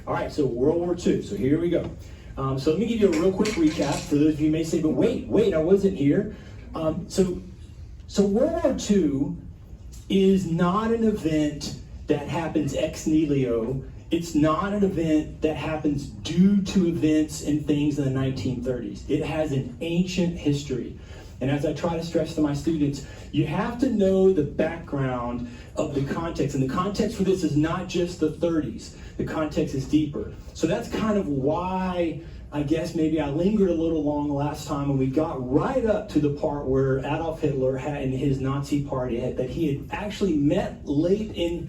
All right, so World War II. So here we go. So let me give you a real quick recap for those of you who may say, but wait, I wasn't here. So World War II is not an event that happens ex nihilo. It's not an event that happens due to events and things in the 1930s. It has an ancient history. And as I try to stress to my students, you have to know the background of the context. And the context for this is not just the 30s. The context is deeper. So that's kind of why I guess maybe I lingered a little long last time when we got right up to the part where Adolf Hitler had in his Nazi party that he had actually met late in,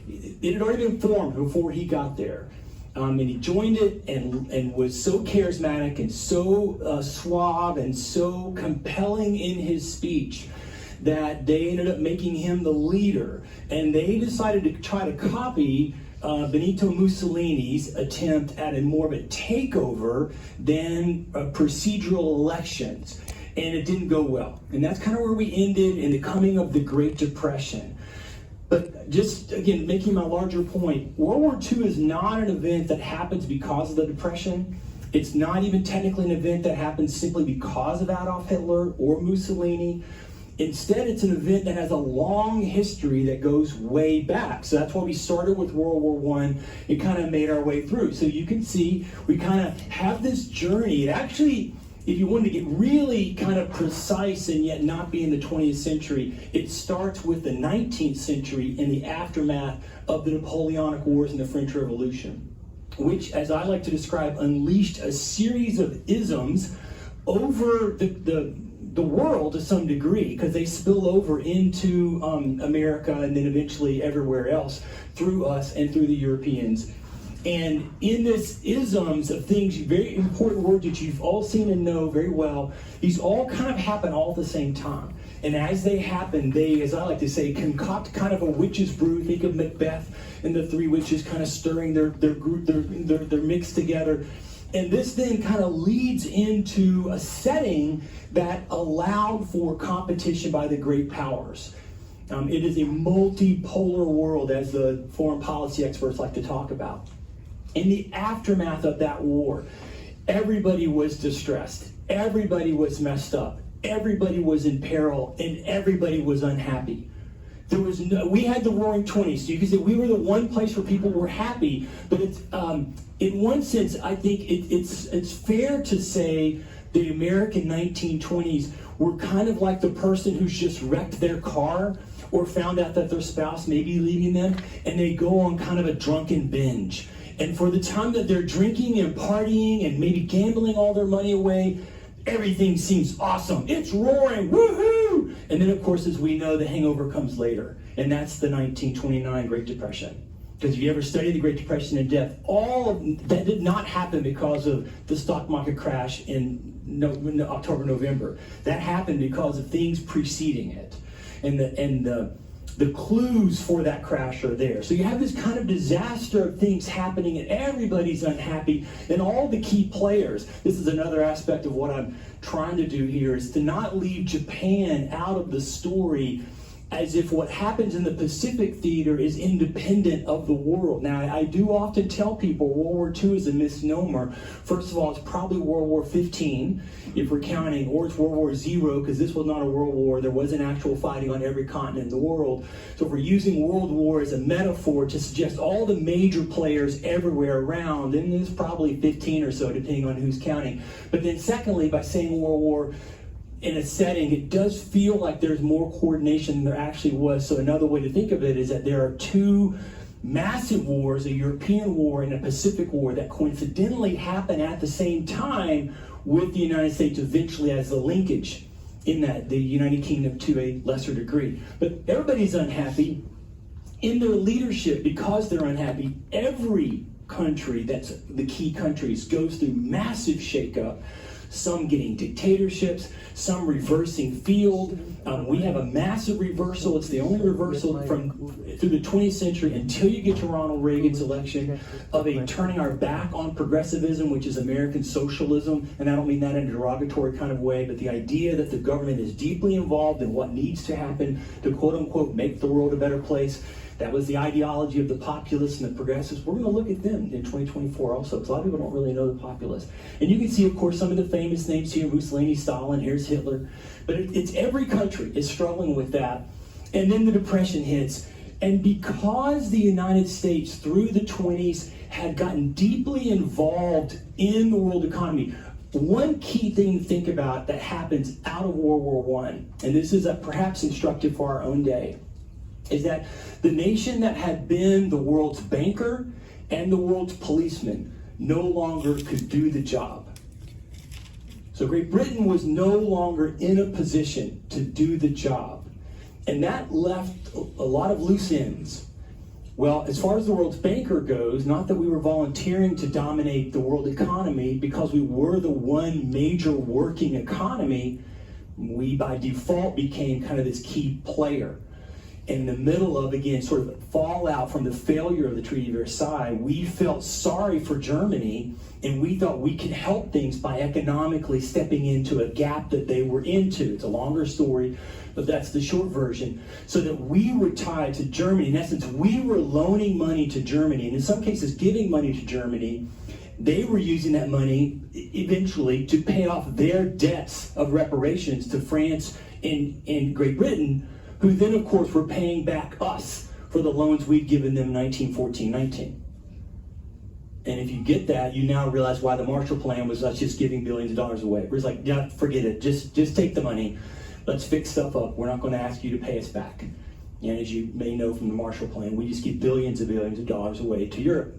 it had already been formed before he got there. And he joined it and was so charismatic and so suave and so compelling in his speech that they ended up making him the leader. And they decided to try to copy Benito Mussolini's attempt at a more of a takeover than procedural elections. And it didn't go well. And that's kind of where we ended in the coming of the Great Depression. But just, again, making my larger point, World War II is not an event that happens because of the Depression. It's not even technically an event that happens simply because of Adolf Hitler or Mussolini. Instead, it's an event that has a long history that goes way back. So that's why we started with World War I and kind of made our way through. So you can see we kind of have this journey. It actually, if you wanted to get really kind of precise and yet not be in the 20th century, it starts with the 19th century in the aftermath of the Napoleonic Wars and the French Revolution, which, as I like to describe, unleashed a series of isms over the world to some degree, because they spill over into America and then eventually everywhere else through us and through the Europeans. And in this isms of things, very important words that you've all seen and know very well, these all kind of happen all at the same time. And as they happen, they, as I like to say, concoct kind of a witch's brew. Think of Macbeth and the three witches kind of stirring their mix together. And this then kind of leads into a setting that allowed for competition by the great powers. It is a multipolar world, as the foreign policy experts like to talk about. In the aftermath of that war, everybody was distressed, everybody was messed up, everybody was in peril, and everybody was unhappy. We had the Roaring Twenties, so you could say we were the one place where people were happy, but it's, in one sense, I think it's fair to say the American 1920s were kind of like the person who's just wrecked their car or found out that their spouse may be leaving them, and they go on kind of a drunken binge. And for the time that they're drinking and partying and maybe gambling all their money away, everything seems awesome. It's roaring, woohoo! And then, of course, as we know, the hangover comes later. And that's the 1929 Great Depression. Because if you ever study the Great Depression in depth, all of that did not happen because of the stock market crash in October, November. That happened because of things preceding it. And the clues for that crash are there. So you have this kind of disaster of things happening and everybody's unhappy, and all the key players. This is another aspect of what I'm trying to do here, is to not leave Japan out of the story as if what happens in the Pacific theater is independent of the world. Now, I do often tell people World War II is a misnomer. First of all, it's probably World War 15, if we're counting, or it's World War 0, because this was not a world war. There wasn't actual fighting on every continent in the world. So if we're using World War as a metaphor to suggest all the major players everywhere around, then there's probably 15 or so, depending on who's counting. But then secondly, by saying World War in a setting, it does feel like there's more coordination than there actually was. So another way to think of it is that there are two massive wars, a European war and a Pacific war, that coincidentally happen at the same time, with the United States eventually as the linkage in that, the United Kingdom to a lesser degree. But everybody's unhappy in their leadership. Because they're unhappy, every country that's the key countries goes through massive shakeup. Some getting dictatorships, some reversing field. We have a massive reversal. It's the only reversal through the 20th century until you get to Ronald Reagan's election, of a turning our back on progressivism, which is American socialism. And I don't mean that in a derogatory kind of way, but the idea that the government is deeply involved in what needs to happen to, quote unquote, make the world a better place. That was the ideology of the populists and the progressives. We're going to look at them in 2024 also, because a lot of people don't really know the populists. And you can see, of course, some of the famous names here: Mussolini, Stalin, here's Hitler. But it's every country is struggling with that. And then the Depression hits. And because the United States, through the 20s, had gotten deeply involved in the world economy, one key thing to think about that happens out of World War I, and this is perhaps instructive for our own day, is that the nation that had been the world's banker and the world's policeman no longer could do the job. So Great Britain was no longer in a position to do the job. And that left a lot of loose ends. Well, as far as the world's banker goes, not that we were volunteering to dominate the world economy, because we were the one major working economy, we by default became kind of this key player. In the middle of, again, sort of fallout from the failure of the Treaty of Versailles, we felt sorry for Germany, and we thought we could help things by economically stepping into a gap that they were into. It's a longer story, but that's the short version. So that we were tied to Germany. In essence, we were loaning money to Germany, and in some cases giving money to Germany. They were using that money eventually to pay off their debts of reparations to France and Great Britain, who then, of course, were paying back us for the loans we'd given them in 1914-19. And if you get that, you now realize why the Marshall Plan was us just giving billions of dollars away. It was like, yeah, forget it, just take the money. Let's fix stuff up. We're not going to ask you to pay us back. And as you may know from the Marshall Plan, we just give billions of dollars away to Europe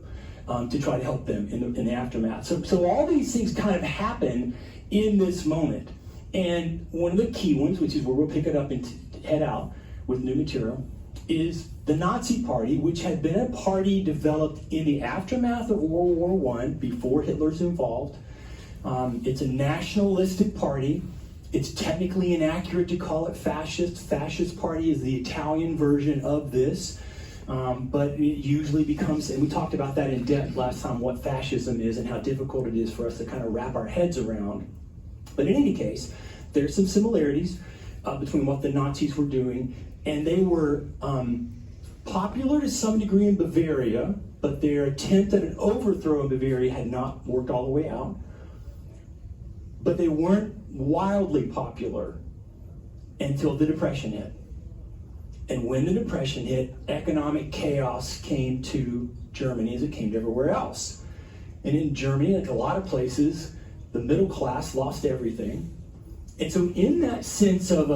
to try to help them in the aftermath. So all these things kind of happen in this moment. And one of the key ones, which is where we'll pick it up and head out with new material, is the Nazi Party, which had been a party developed in the aftermath of World War I, before Hitler's involved. It's a nationalistic party. It's technically inaccurate to call it fascist. Fascist party is the Italian version of this. But it usually becomes, and we talked about that in depth last time, what fascism is and how difficult it is for us to kind of wrap our heads around. But in any case, there's some similarities between what the Nazis were doing, and they were popular to some degree in Bavaria, but their attempt at an overthrow in Bavaria had not worked all the way out. But they weren't wildly popular until the Depression hit. And when the Depression hit, economic chaos came to Germany as it came to everywhere else. And in Germany, like a lot of places, the middle class lost everything. And so in that sense of,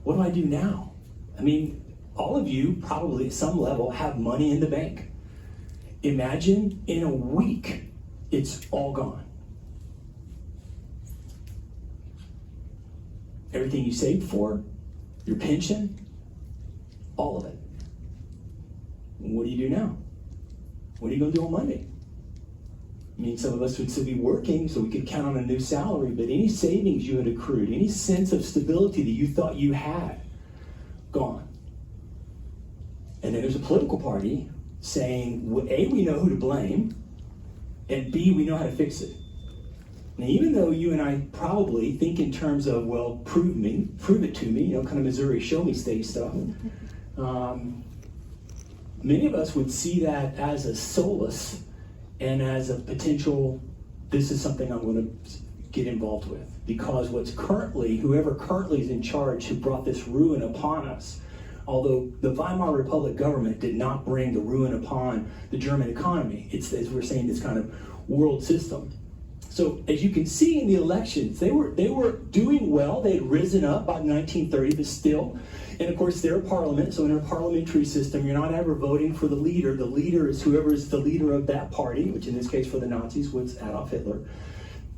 what do I do now? I mean, all of you probably at some level have money in the bank. Imagine in a week, it's all gone. Everything you saved for, your pension, all of it. What do you do now? What are you going to do on Monday? I mean, some of us would still be working so we could count on a new salary, but any savings you had accrued, any sense of stability that you thought you had, gone. And then there's a political party saying, well, A, we know who to blame, and B, we know how to fix it. Now, even though you and I probably think in terms of, well, prove it to me, kind of Missouri show me state stuff, many of us would see that as a solace and as a potential, this is something I'm going to get involved with. Because whoever currently is in charge who brought this ruin upon us, although the Weimar Republic government did not bring the ruin upon the German economy, it's, as we're saying, this kind of world system. So as you can see in the elections, they were doing well. They had risen up by 1930, but still. And of course, they're a parliament, so in a parliamentary system, you're not ever voting for the leader. The leader is whoever is the leader of that party, which in this case for the Nazis was Adolf Hitler.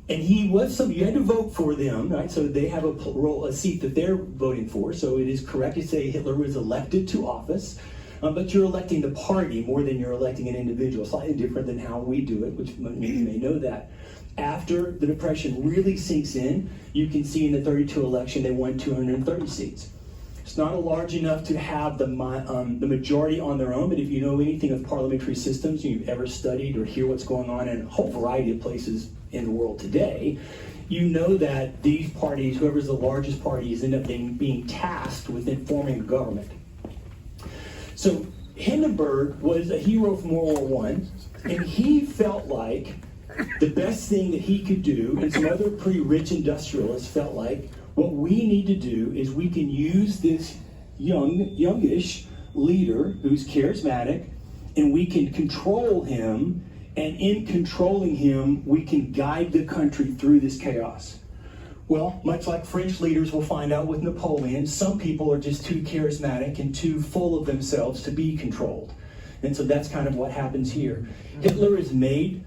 And he was you had to vote for them, right? So they have a seat that they're voting for. So it is correct to say Hitler was elected to office. But you're electing the party more than you're electing an individual, slightly different than how we do it, which many of you may know that. After the Depression really sinks in, you can see in the 32 election they won 230 seats. It's not large enough to have the majority on their own, but if you know anything of parliamentary systems, you've ever studied or hear what's going on in a whole variety of places in the world today, you know that these parties, whoever's the largest parties, end up being tasked with forming a government. So Hindenburg was a hero from World War I, and he felt like the best thing that he could do, and some other pretty rich industrialists felt like, what we need to do is we can use this youngish leader who's charismatic, and we can control him, and in controlling him, we can guide the country through this chaos. Well, much like French leaders will find out with Napoleon, some people are just too charismatic and too full of themselves to be controlled. And so that's kind of what happens here. Hitler is made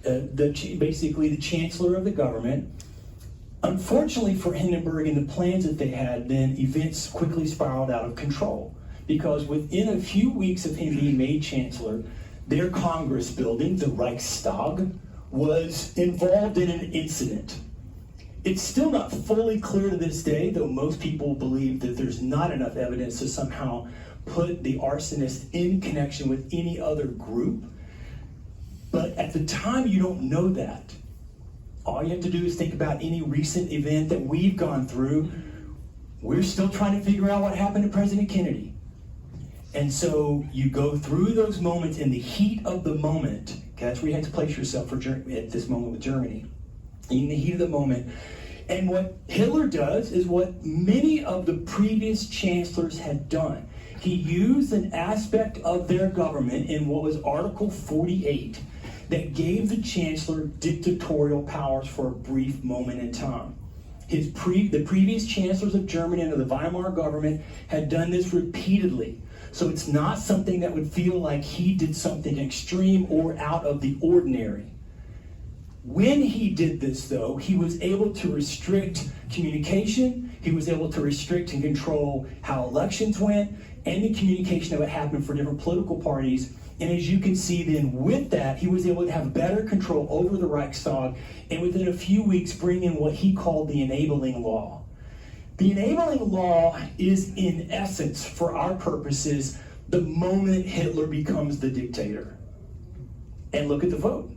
basically the chancellor of the government. Unfortunately for Hindenburg and the plans that they had, then events quickly spiraled out of control. Because within a few weeks of him being made chancellor, their Congress building, the Reichstag, was involved in an incident. It's still not fully clear to this day, though most people believe that there's not enough evidence to somehow put the arsonist in connection with any other group. But at the time, you don't know that. All you have to do is think about any recent event that we've gone through. We're still trying to figure out what happened to President Kennedy. And so you go through those moments in the heat of the moment. Okay, that's where you have to place yourself at this moment with Germany. In the heat of the moment. And what Hitler does is what many of the previous chancellors had done. He used an aspect of their government in what was Article 48 that gave the chancellor dictatorial powers for a brief moment in time. The previous chancellors of Germany under the Weimar government had done this repeatedly. So it's not something that would feel like he did something extreme or out of the ordinary. When he did this, though, he was able to restrict communication, he was able to restrict and control how elections went, and the communication that would happen for different political parties. And as you can see then with that, he was able to have better control over the Reichstag, and within a few weeks bring in what he called the enabling law. The enabling law is, in essence, for our purposes, the moment Hitler becomes the dictator. And look at the vote.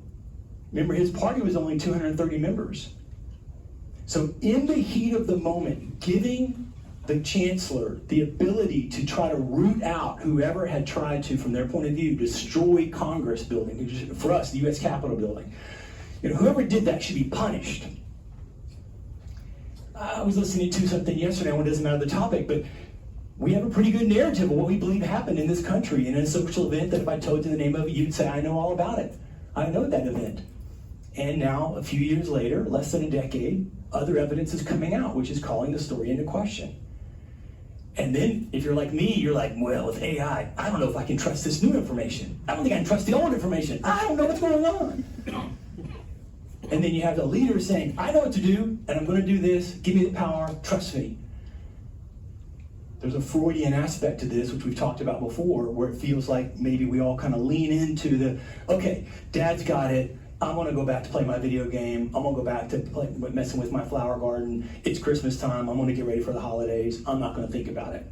Remember, his party was only 230 members. So in the heat of the moment, giving the chancellor the ability to try to root out whoever had tried to, from their point of view, destroy Congress building, for us, the U.S. Capitol building. Whoever did that should be punished. I was listening to something yesterday, and it doesn't matter the topic, but we have a pretty good narrative of what we believe happened in this country, and in a social event that if I told you the name of it, you'd say, I know all about it. I know that event. And now, a few years later, less than a decade, other evidence is coming out, which is calling the story into question. And then, if you're like me, you're like, well, with AI, I don't know if I can trust this new information. I don't think I can trust the old information. I don't know what's going on. And then you have the leader saying, I know what to do, and I'm going to do this. Give me the power. Trust me. There's a Freudian aspect to this, which we've talked about before, where it feels like maybe we all kind of lean into the, okay, Dad's got it. I'm going to go back to play my video game. I'm going to go back to messing with my flower garden. It's Christmas time. I'm going to get ready for the holidays. I'm not going to think about it.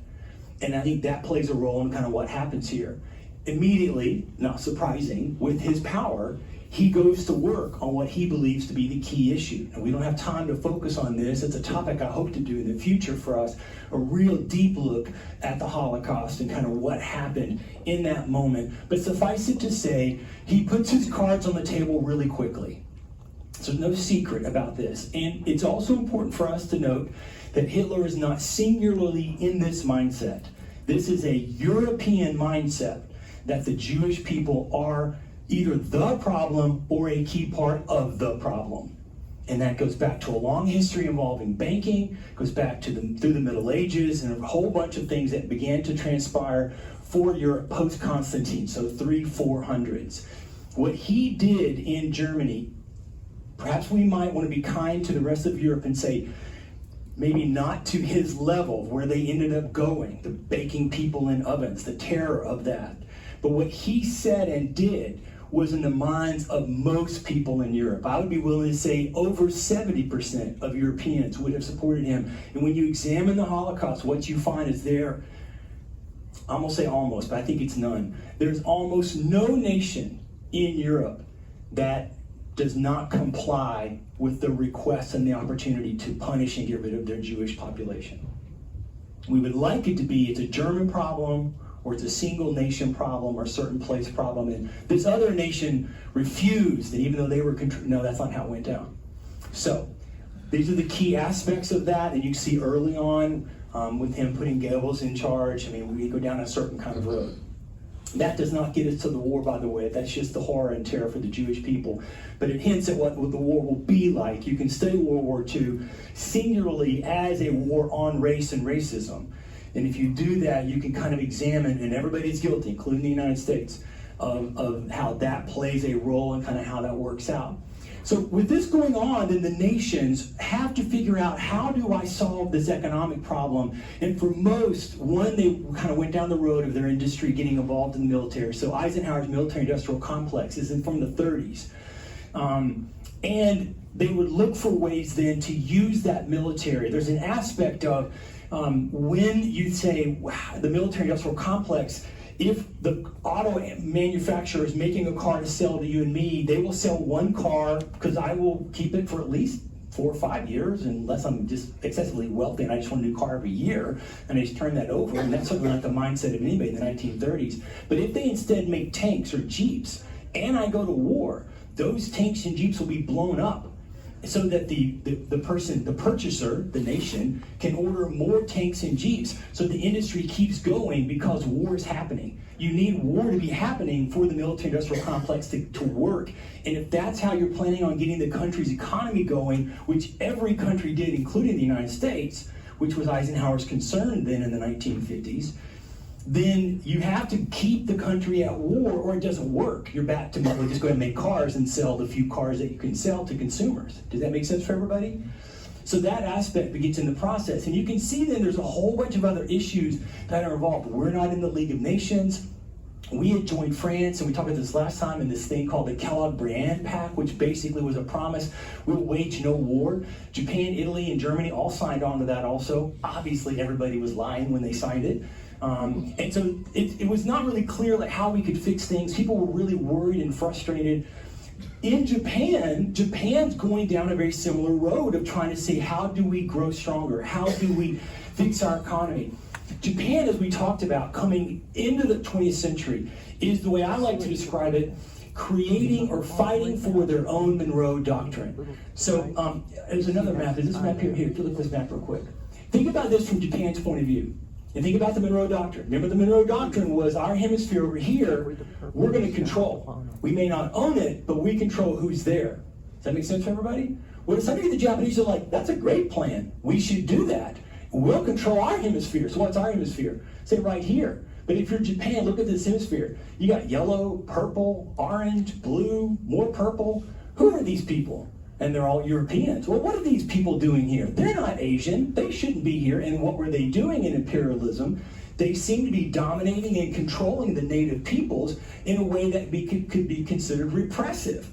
And I think that plays a role in kind of what happens here. Immediately, not surprising, with his power, he goes to work on what he believes to be the key issue. And we don't have time to focus on this. It's a topic I hope to do in the future for us, a real deep look at the Holocaust and kind of what happened in that moment. But suffice it to say, he puts his cards on the table really quickly. So there's no secret about this. And it's also important for us to note that Hitler is not singularly in this mindset. This is a European mindset that the Jewish people are either the problem or a key part of the problem. And that goes back to a long history involving banking, goes back to through the Middle Ages, and a whole bunch of things that began to transpire for Europe post-Constantine, so 300s-400s. What he did in Germany, perhaps we might want to be kind to the rest of Europe and say, maybe not to his level where they ended up going, the baking people in ovens, the terror of that. But what he said and did was in the minds of most people in Europe. I would be willing to say over 70% of Europeans would have supported him. And when you examine the Holocaust, what you find is I'm gonna say almost, but I think it's none. There's almost no nation in Europe that does not comply with the request and the opportunity to punish and get rid of their Jewish population. We would like it to be, it's a German problem, or it's a single nation problem or certain place problem, and this other nation refused, and even though they were no, that's not how it went down. So these are the key aspects of that, and you see early on with him putting Goebbels in charge. I mean, we go down a certain kind of road. That does not get us to the war, by the way. That's just the horror and terror for the Jewish people. But it hints at what the war will be like. You can study World War II singularly as a war on race and racism. And if you do that, you can kind of examine, and everybody's guilty, including the United States, of how that plays a role and kind of how that works out. So with this going on, then the nations have to figure out, how do I solve this economic problem? And for most, one, they kind of went down the road of their industry getting involved in the military. So Eisenhower's military-industrial complex is from the 30s. And they would look for ways then to use that military. There's an aspect of when you say, wow, the military-industrial complex, if the auto manufacturer is making a car to sell to you and me, they will sell one car because I will keep it for at least 4 or 5 years, unless I'm just excessively wealthy and I just want a new car every year, and I just turn that over, and that's certainly not the mindset of anybody in the 1930s. But if they instead make tanks or Jeeps, and I go to war, those tanks and Jeeps will be blown up, so that the purchaser, the nation, can order more tanks and Jeeps, so the industry keeps going because war is happening. You need war to be happening for the military-industrial complex to work. And if that's how you're planning on getting the country's economy going, which every country did, including the United States, which was Eisenhower's concern then in the 1950s, then you have to keep the country at war or it doesn't work. You're back to just go ahead and make cars and sell the few cars that you can sell to consumers. Does that make sense for everybody? So that aspect begins in the process. And you can see then there's a whole bunch of other issues that are involved. We're not in the League of Nations. We had joined France, and we talked about this last time, in this thing called the Kellogg-Briand Pact, which basically was a promise we'll wage no war. Japan, Italy, and Germany all signed on to that also. Obviously, everybody was lying when they signed it. And so it was not really clear like how we could fix things. People were really worried and frustrated. In Japan, Japan's going down a very similar road of trying to say, how do we grow stronger? How do we fix our economy? Japan, as we talked about, coming into the 20th century, is the way I like to describe it, creating or fighting for their own Monroe Doctrine. So there's another map. There's this map here. Here, look at this map real quick. Think about this from Japan's point of view. And think about the Monroe Doctrine. Remember, the Monroe Doctrine was our hemisphere over here, we're going to control. We may not own it, but we control who's there. Does that make sense for everybody? Well, suddenly the Japanese are like, that's a great plan. We should do that. We'll control our hemisphere. So what's our hemisphere? Say right here. But if you're Japan, look at this hemisphere. You got yellow, purple, orange, blue, more purple. Who are these people? And they're all Europeans. Well, what are these people doing here? They're not Asian. They shouldn't be here. And what were they doing in imperialism? They seem to be dominating and controlling the native peoples in a way that could be considered repressive.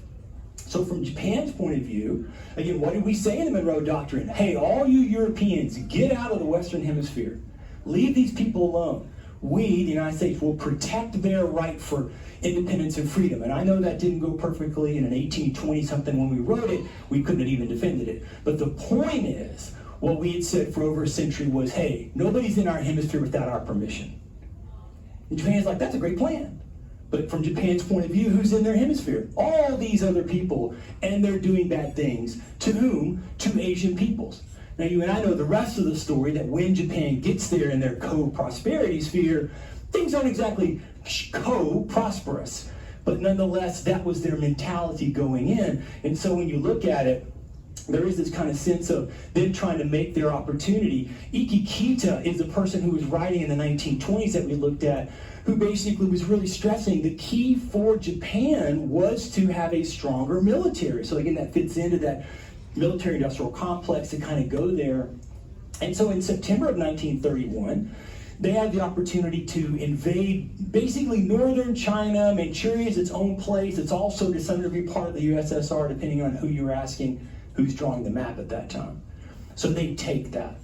So from Japan's point of view, again, what did we say in the Monroe Doctrine? Hey, all you Europeans, get out of the Western Hemisphere. Leave these people alone. We, the United States, will protect their right for independence and freedom. And I know that didn't go perfectly, and in 1820-something when we wrote it, we couldn't have even defended it. But the point is, what we had said for over a century was, hey, nobody's in our hemisphere without our permission. And Japan's like, that's a great plan. But from Japan's point of view, who's in their hemisphere? All these other people, and they're doing bad things. To whom? To Asian peoples. Now, you and I know the rest of the story, that when Japan gets there in their co-prosperity sphere, things aren't exactly co-prosperous. But nonetheless, that was their mentality going in. And so when you look at it, there is this kind of sense of them trying to make their opportunity. Iki Kita is a person who was writing in the 1920s that we looked at, who basically was really stressing the key for Japan was to have a stronger military. So again, that fits into that military-industrial complex to kind of go there. And so in September of 1931, they had the opportunity to invade basically northern China. Manchuria is its own place. It's also to some degree part of the USSR, depending on who you're asking, who's drawing the map at that time. So they take that.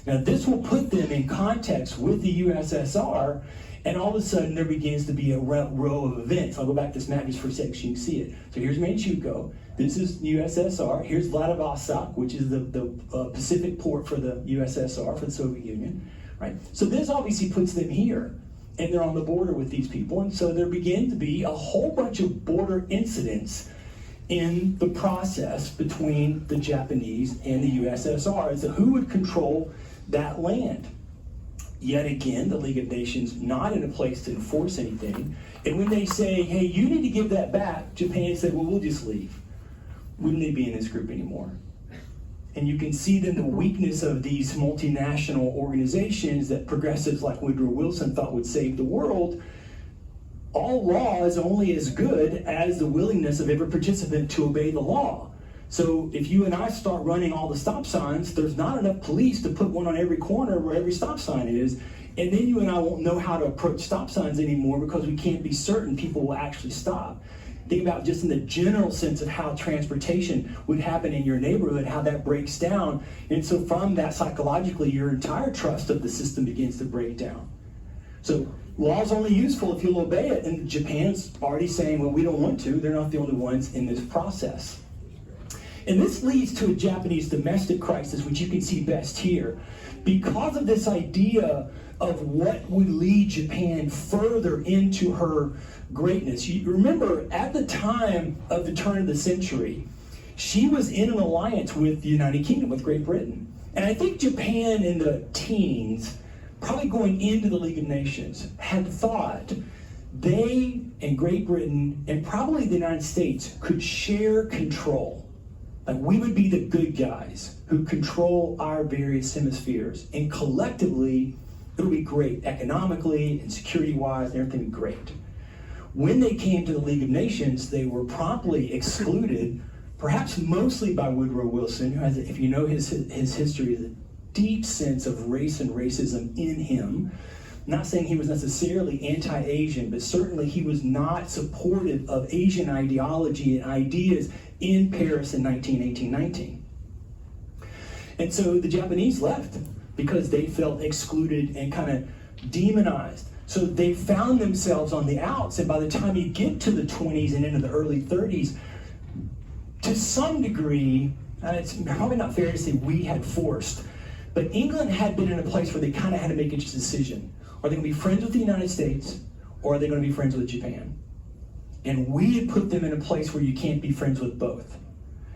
Now this will put them in context with the USSR, and all of a sudden there begins to be a row of events. I'll go back to this map just for a second so you can see it. So here's Manchukuo. This is USSR. Here's Vladivostok, which is the Pacific port for the USSR, for the Soviet Union. Right? So this obviously puts them here. and they're on the border with these people. And so there began to be a whole bunch of border incidents in the process between the Japanese and the USSR as to who would control that land. Yet again, the League of Nations not in a place to enforce anything. And when they say, hey, you need to give that back, Japan said, well, we'll just leave. We don't need to be in this group anymore. And you can see then the weakness of these multinational organizations that progressives like Woodrow Wilson thought would save the world. All law is only as good as the willingness of every participant to obey the law. So if you and I start running all the stop signs, there's not enough police to put one on every corner where every stop sign is. And then you and I won't know how to approach stop signs anymore because we can't be certain people will actually stop. Think about just in the general sense of how transportation would happen in your neighborhood, how that breaks down. And so from that, psychologically, your entire trust of the system begins to break down. So law's only useful if you'll obey it. And Japan's already saying, well, we don't want to. They're not the only ones in this process. And this leads to a Japanese domestic crisis, which you can see best here. Because of this idea of what would lead Japan further into her greatness. You remember, at the time of the turn of the century, she was in an alliance with the United Kingdom, with Great Britain. And I think Japan in the teens, probably going into the League of Nations, had thought they and Great Britain and probably the United States could share control. Like we would be the good guys who control our various hemispheres. And collectively, it would be great economically and security-wise, and everything would be great. When they came to the League of Nations, they were promptly excluded, perhaps mostly by Woodrow Wilson, who has, if you know his history, has a deep sense of race and racism in him. I'm not saying he was necessarily anti-Asian, but certainly he was not supportive of Asian ideology and ideas in Paris in 1918-19. And so the Japanese left because they felt excluded and kind of demonized. So they found themselves on the outs, and by the time you get to the 20s and into the early 30s, to some degree, it's probably not fair to say we had forced, but England had been in a place where they kind of had to make a decision. Are they going to be friends with the United States, or are they going to be friends with Japan? And we had put them in a place where you can't be friends with both.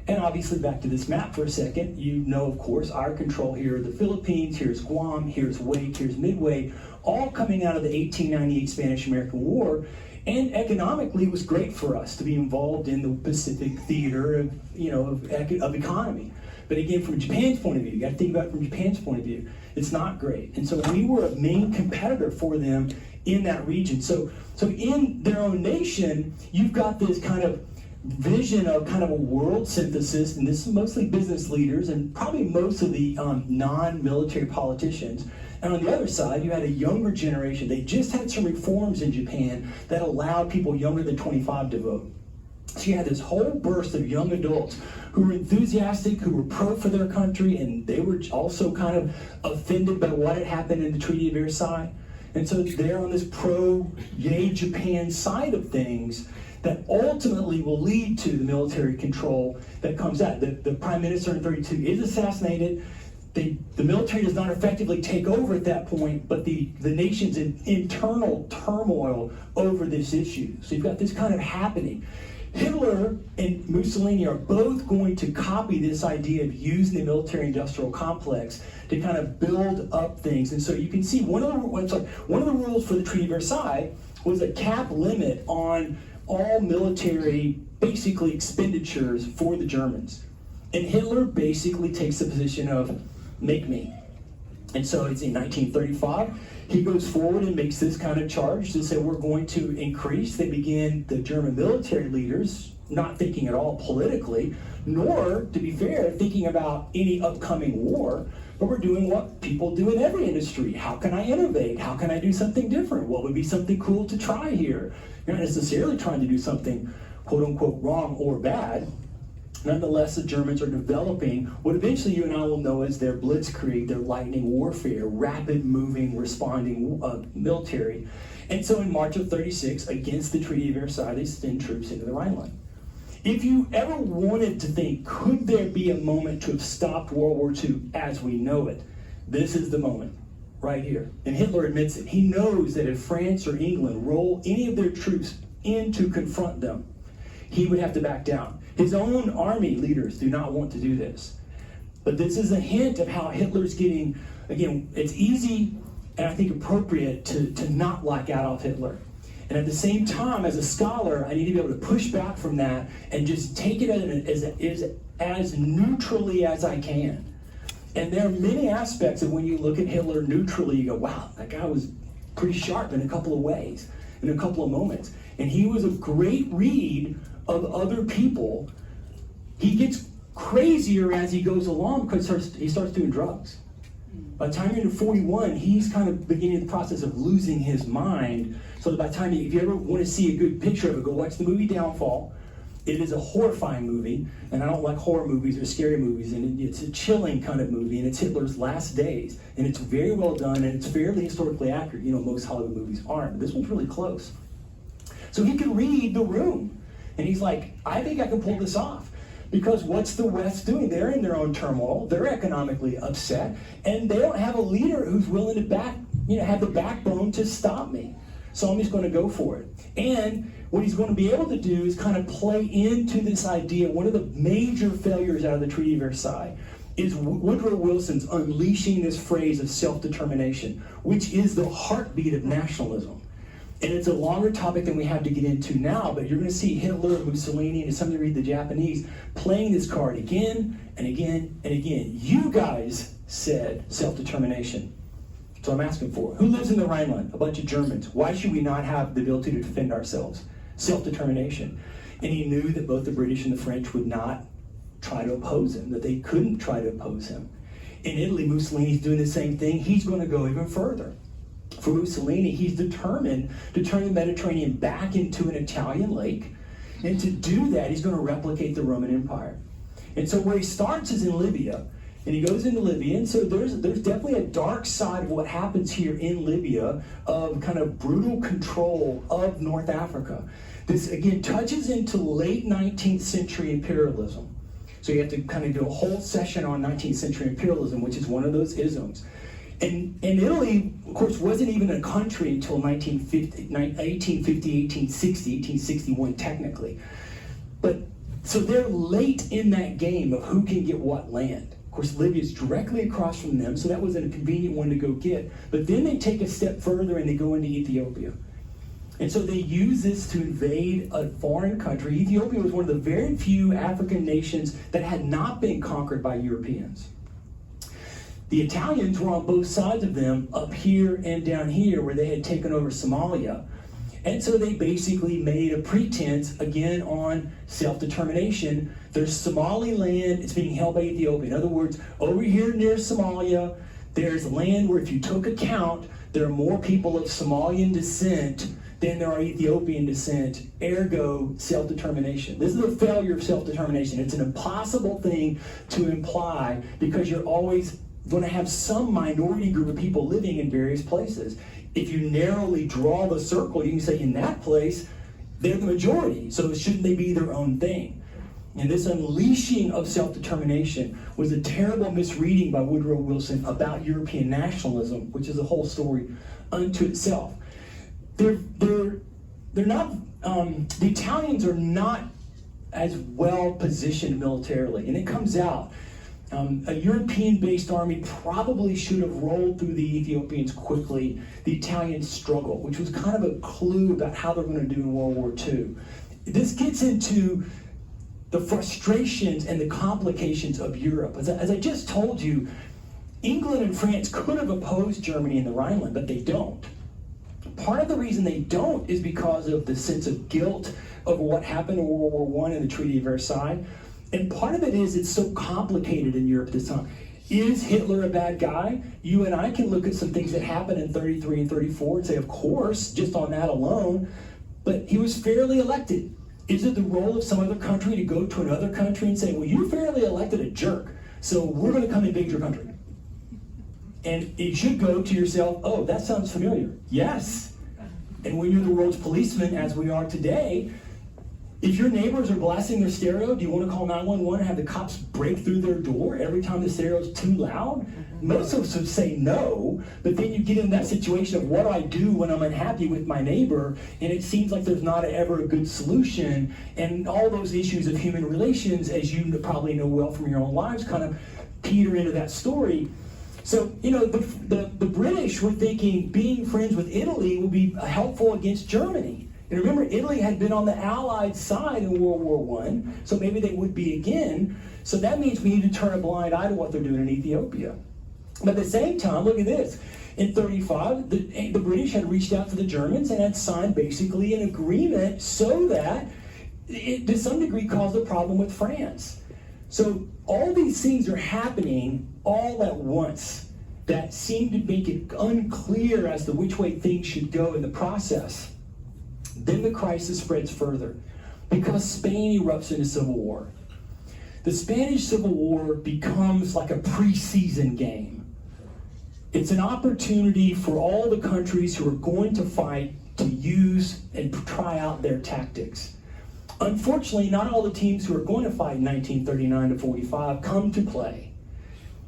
And obviously, back to this map for a second, you know, of course, our control here are the Philippines, here's Guam, here's Wake, here's Midway, all coming out of the 1898 Spanish-American War. And economically, it was great for us to be involved in the Pacific theater of, of economy. But again, from Japan's point of view, you got to think about it from Japan's point of view, it's not great. And so we were a main competitor for them in that region. So in their own nation, you've got this kind of vision of kind of a world synthesis, and this is mostly business leaders and probably most of the non-military politicians. And on the other side, you had a younger generation. They just had some reforms in Japan that allowed people younger than 25 to vote. So you had this whole burst of young adults who were enthusiastic, who were pro for their country, and they were also kind of offended by what had happened in the Treaty of Versailles. And so they're on this pro-yay Japan side of things that ultimately will lead to the military control that comes out. The prime minister in 32 is assassinated. The military does not effectively take over at that point, but the nation's in internal turmoil over this issue. So you've got this kind of happening. Hitler and Mussolini are both going to copy this idea of using the military-industrial complex to kind of build up things. And so you can see one of the rules for the Treaty of Versailles was a cap limit on all military, basically, expenditures for the Germans. And Hitler basically takes the position of, make me. And so it's in 1935, he goes forward and makes this kind of charge to say we're going to increase. They begin, the German military leaders, not thinking at all politically, nor, to be fair, thinking about any upcoming war, but we're doing what people do in every industry. How can I innovate? How can I do something different? What would be something cool to try here? You're not necessarily trying to do something quote-unquote wrong or bad. Nonetheless, the Germans are developing what eventually you and I will know as their blitzkrieg, their lightning warfare, rapid-moving, responding military. And so in March of 36, against the Treaty of Versailles, they send troops into the Rhineland. If you ever wanted to think, could there be a moment to have stopped World War II as we know it, this is the moment. right here. And Hitler admits it. He knows that if France or England roll any of their troops in to confront them, he would have to back down. His own army leaders do not want to do this. But this is a hint of how Hitler's getting, again, it's easy and I think appropriate to not like Adolf Hitler. And at the same time, as a scholar, I need to be able to push back from that and just take it as neutrally as I can. And there are many aspects of when you look at Hitler neutrally, you go, wow, that guy was pretty sharp in a couple of ways, in a couple of moments. And he was a great read of other people. He gets crazier as he goes along because he starts doing drugs. By the time you're in 41, he's kind of beginning the process of losing his mind. So that by the time, if you ever want to see a good picture of it, go watch the movie Downfall. It is a horrifying movie, and I don't like horror movies or scary movies, and it's a chilling kind of movie, and it's Hitler's last days, and it's very well done, and it's fairly historically accurate. You know, most Hollywood movies aren't, but this one's really close. So he can read the room, and he's like, I think I can pull this off. Because what's the West doing? They're in their own turmoil. They're economically upset, and they don't have a leader who's willing to have the backbone to stop me. So I'm just going to go for it. And what he's going to be able to do is kind of play into this idea. One of the major failures out of the Treaty of Versailles is Woodrow Wilson's unleashing this phrase of self-determination, which is the heartbeat of nationalism. And it's a longer topic than we have to get into now, but you're going to see Hitler, Mussolini, and some of you read the Japanese, playing this card again and again and again. You guys said self-determination. So I'm asking for. Who lives in the Rhineland? A bunch of Germans. Why should we not have the ability to defend ourselves? Self-determination. And he knew that both the British and the French would not try to oppose him, that they couldn't try to oppose him. In Italy, Mussolini's doing the same thing. He's going to go even further. For Mussolini, he's determined to turn the Mediterranean back into an Italian lake. And to do that, he's going to replicate the Roman Empire. And so where he starts is in Libya. And he goes into Libya, and so there's definitely a dark side of what happens here in Libya of kind of brutal control of North Africa. This, again, touches into late 19th century imperialism. So you have to kind of do a whole session on 19th century imperialism, which is one of those isms. And Italy, of course, wasn't even a country until 1850, 1860, 1861 technically. But so they're late in that game of who can get what land. Of course, Libya's directly across from them, so that was a convenient one to go get. But then they take a step further and they go into Ethiopia. And so they use this to invade a foreign country. Ethiopia was one of the very few African nations that had not been conquered by Europeans. The Italians were on both sides of them, up here and down here, where they had taken over Somalia. And so they basically made a pretense, again, on self-determination. There's Somaliland, it's being held by Ethiopia. In other words, over here near Somalia, there's land where if you took account, there are more people of Somalian descent than there are Ethiopian descent, ergo self-determination. This is a failure of self-determination. It's an impossible thing to imply because you're always going to have some minority group of people living in various places. If you narrowly draw the circle, you can say in that place, they're the majority, so shouldn't they be their own thing? And this unleashing of self-determination was a terrible misreading by Woodrow Wilson about European nationalism, which is a whole story unto itself. They're not, the Italians are not as well positioned militarily, and it comes out. A European-based army probably should have rolled through the Ethiopians quickly. The Italians struggle, which was kind of a clue about how they're going to do in World War II. This gets into the frustrations and the complications of Europe. As I just told you, England and France could have opposed Germany in the Rhineland, but they don't. Part of the reason they don't is because of the sense of guilt over what happened in World War I and the Treaty of Versailles. And part of it is it's so complicated in Europe at this time. Is Hitler a bad guy? You and I can look at some things that happened in 33 and 34 and say, of course, just on that alone. But he was fairly elected. Is it the role of some other country to go to another country and say, well, you fairly elected a jerk, so we're going to come invade your country? And you should go to yourself, oh, that sounds familiar. Yes. And when you're the world's policeman, as we are today, If your neighbors are blasting their stereo, do you want to call 911 and have the cops break through their door every time the stereo is too loud? Most of us would say no, but then you get in that situation of what do I do when I'm unhappy with my neighbor, and it seems like there's not ever a good solution, and all those issues of human relations, as you probably know well from your own lives, kind of peter into that story. So, you know, the British were thinking being friends with Italy would be helpful against Germany. And remember, Italy had been on the Allied side in World War I, so maybe they would be again. So that means we need to turn a blind eye to what they're doing in Ethiopia. But at the same time, look at this. In 1935, the British had reached out to the Germans and had signed basically an agreement so that it, to some degree, caused a problem with France. So all these things are happening all at once that seem to make it unclear as to which way things should go in the process. Then the crisis spreads further because Spain erupts into civil war. The Spanish Civil War becomes like a preseason game. It's an opportunity for all the countries who are going to fight to use and try out their tactics. Unfortunately, not all the teams who are going to fight in 1939 to 45 come to play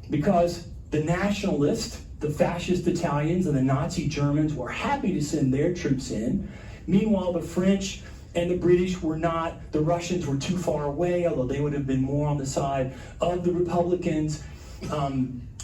because the nationalists, the fascist Italians, and the Nazi Germans were happy to send their troops in. Meanwhile, the French and the British were not. The Russians were too far away, although they would have been more on the side of the Republicans.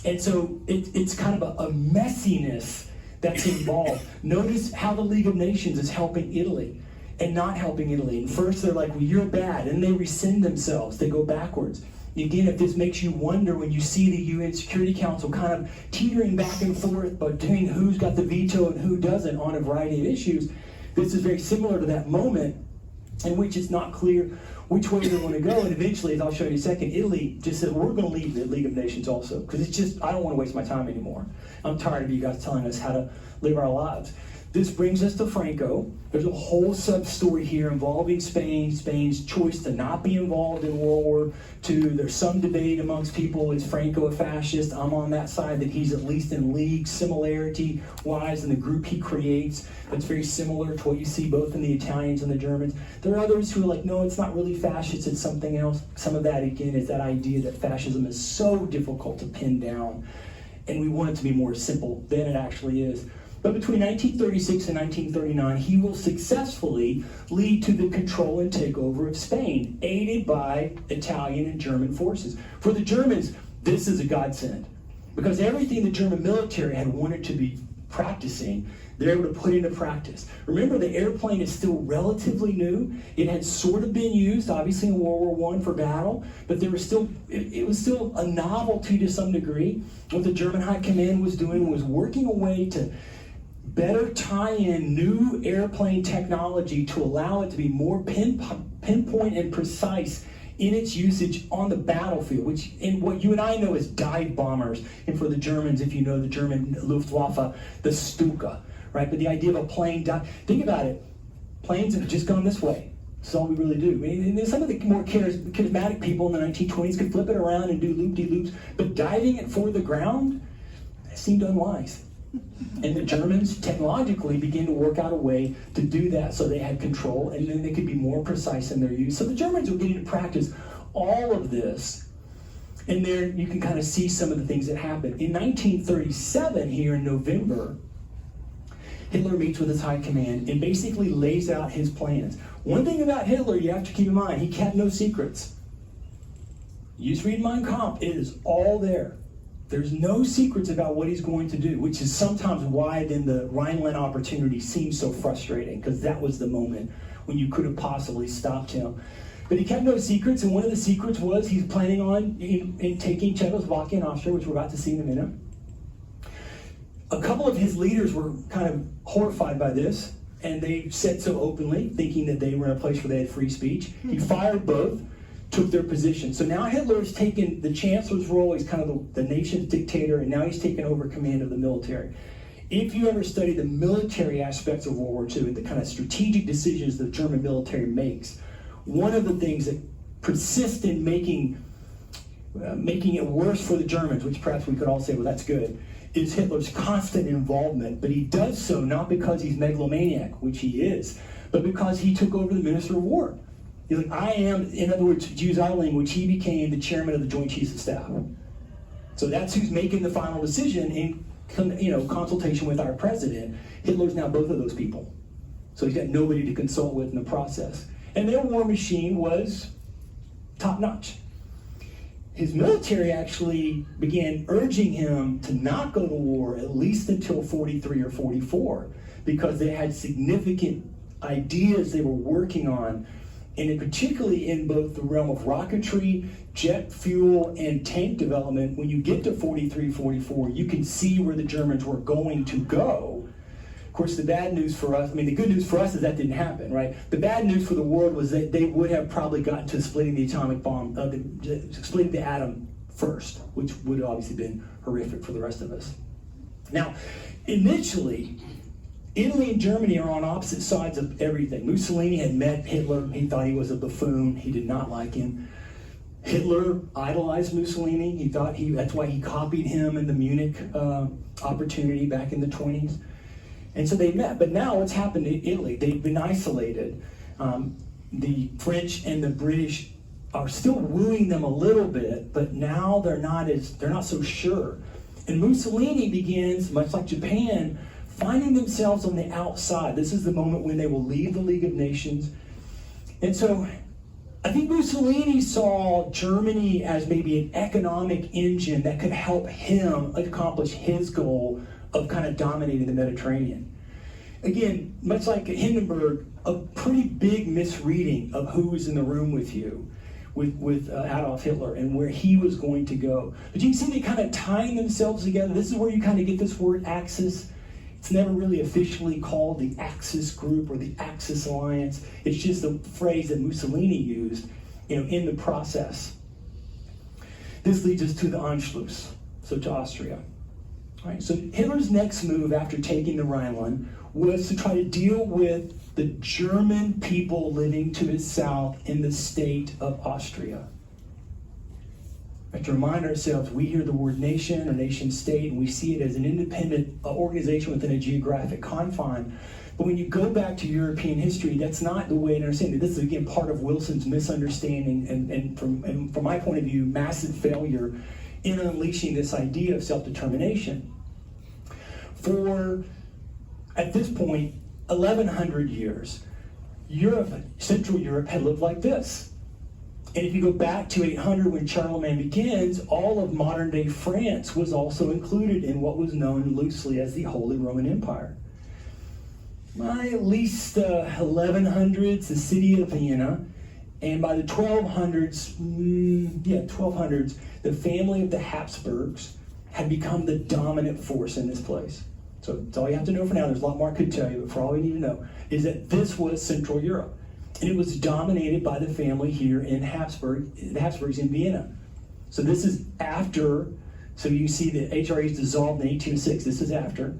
And so it's kind of a messiness that's involved. Notice how the League of Nations is helping Italy and not helping Italy. And first they're like, well, you're bad. And they rescind themselves. They go backwards. Again, if this makes you wonder when you see the UN Security Council kind of teetering back and forth between who's got the veto and who doesn't on a variety of issues, this is very similar to that moment in which it's not clear which way they're going to go. And eventually, as I'll show you in a second, Italy just said, we're going to leave the League of Nations also. Because it's just, I don't want to waste my time anymore. I'm tired of you guys telling us how to live our lives. This brings us to Franco. There's a whole sub-story here involving Spain, Spain's choice to not be involved in World War II. There's some debate amongst people, is Franco a fascist? I'm on that side that he's at least in league similarity-wise in the group he creates. That's very similar to what you see both in the Italians and the Germans. There are others who are like, no, it's not really fascist, it's something else. Some of that, again, is that idea that fascism is so difficult to pin down, and we want it to be more simple than it actually is. But between 1936 and 1939, he will successfully lead to the control and takeover of Spain, aided by Italian and German forces. For the Germans, this is a godsend, because everything the German military had wanted to be practicing, they're able to put into practice. Remember, the airplane is still relatively new. It had sort of been used, obviously, in World War I for battle, but there was still, it was still a novelty to some degree. What the German High Command was doing was working a way to better tie in new airplane technology to allow it to be more pinpoint and precise in its usage on the battlefield, which in what you and I know as dive bombers, and for the Germans, if you know the German Luftwaffe, the Stuka, right? But the idea of a plane, think about it, planes have just gone this way. That's all we really do. I mean, some of the more charismatic people in the 1920s could flip it around and do loop-de-loops, but diving it for the ground seemed unwise. And the Germans technologically began to work out a way to do that so they had control and then they could be more precise in their use. So the Germans were getting to practice all of this. And there you can kind of see some of the things that happened. In 1937, here in November, Hitler meets with his high command and basically lays out his plans. One thing about Hitler you have to keep in mind, he kept no secrets. You just read Mein Kampf, it is all there. There's no secrets about what he's going to do, which is sometimes why then the Rhineland opportunity seems so frustrating, because that was the moment when you could have possibly stopped him. But he kept no secrets, and one of the secrets was he's planning on in taking Czechoslovakia and Austria, which we're about to see in a minute. A couple of his leaders were kind of horrified by this, and they said so openly, thinking that they were in a place where they had free speech. He fired both, took their position. So now Hitler has taken the chancellor's role, he's kind of the nation's dictator, and now he's taken over command of the military. If you ever study the military aspects of World War II and the kind of strategic decisions the German military makes, one of the things that persist in making it worse for the Germans, which perhaps we could all say, well, that's good, is Hitler's constant involvement. But he does so not because he's megalomaniac, which he is, but because he took over the Minister of War. He's like, I am, in other words, to use our language, he became the chairman of the Joint Chiefs of Staff. So that's who's making the final decision in consultation with our president. Hitler's now both of those people. So he's got nobody to consult with in the process. And their war machine was top-notch. His military actually began urging him to not go to war at least until 43 or 44, because they had significant ideas they were working on, and particularly in both the realm of rocketry, jet fuel, and tank development. When you get to 43, 44, you can see where the Germans were going to go. Of course, the bad news for us, the good news for us is that didn't happen, right? The bad news for the world was that they would have probably gotten to splitting the atomic bomb, splitting the atom first, which would have obviously been horrific for the rest of us. Now, initially, Italy and Germany are on opposite sides of everything. Mussolini had met Hitler. He thought he was a buffoon. He did not like him. Hitler idolized Mussolini. He thought that's why he copied him in the Munich opportunity back in the 20s. And so they met. But now what's happened to Italy? They've been isolated. The French and the British are still wooing them a little bit, but now they're not so sure. And Mussolini begins, much like Japan, finding themselves on the outside. This is the moment when they will leave the League of Nations. And so I think Mussolini saw Germany as maybe an economic engine that could help him accomplish his goal of kind of dominating the Mediterranean. Again, much like Hindenburg, a pretty big misreading of who was in the room with you, with Adolf Hitler and where he was going to go. But you can see they kind of tying themselves together. This is where you kind of get this word Axis. It's never really officially called the Axis Group or the Axis Alliance. It's just a phrase that Mussolini used, in the process. This leads us to the Anschluss, so to Austria. All right, so Hitler's next move after taking the Rhineland was to try to deal with the German people living to his south in the state of Austria. We have to remind ourselves, we hear the word nation or nation state, and we see it as an independent organization within a geographic confine. But when you go back to European history, that's not the way to understand it. This is, again, part of Wilson's misunderstanding and from my point of view, massive failure in unleashing this idea of self-determination. For, at this point, 1,100 years, Europe, Central Europe, had lived like this. And if you go back to 800 when Charlemagne begins, all of modern-day France was also included in what was known loosely as the Holy Roman Empire. By at least 1100s, the city of Vienna, and by the 1200s, the family of the Habsburgs had become the dominant force in this place. So that's all you have to know for now. There's a lot more I could tell you, but for all you need to know is that this was Central Europe. And it was dominated by the family here in the Habsburgs in Vienna. So this is after, so you see the HRE is dissolved in 1806. This is after.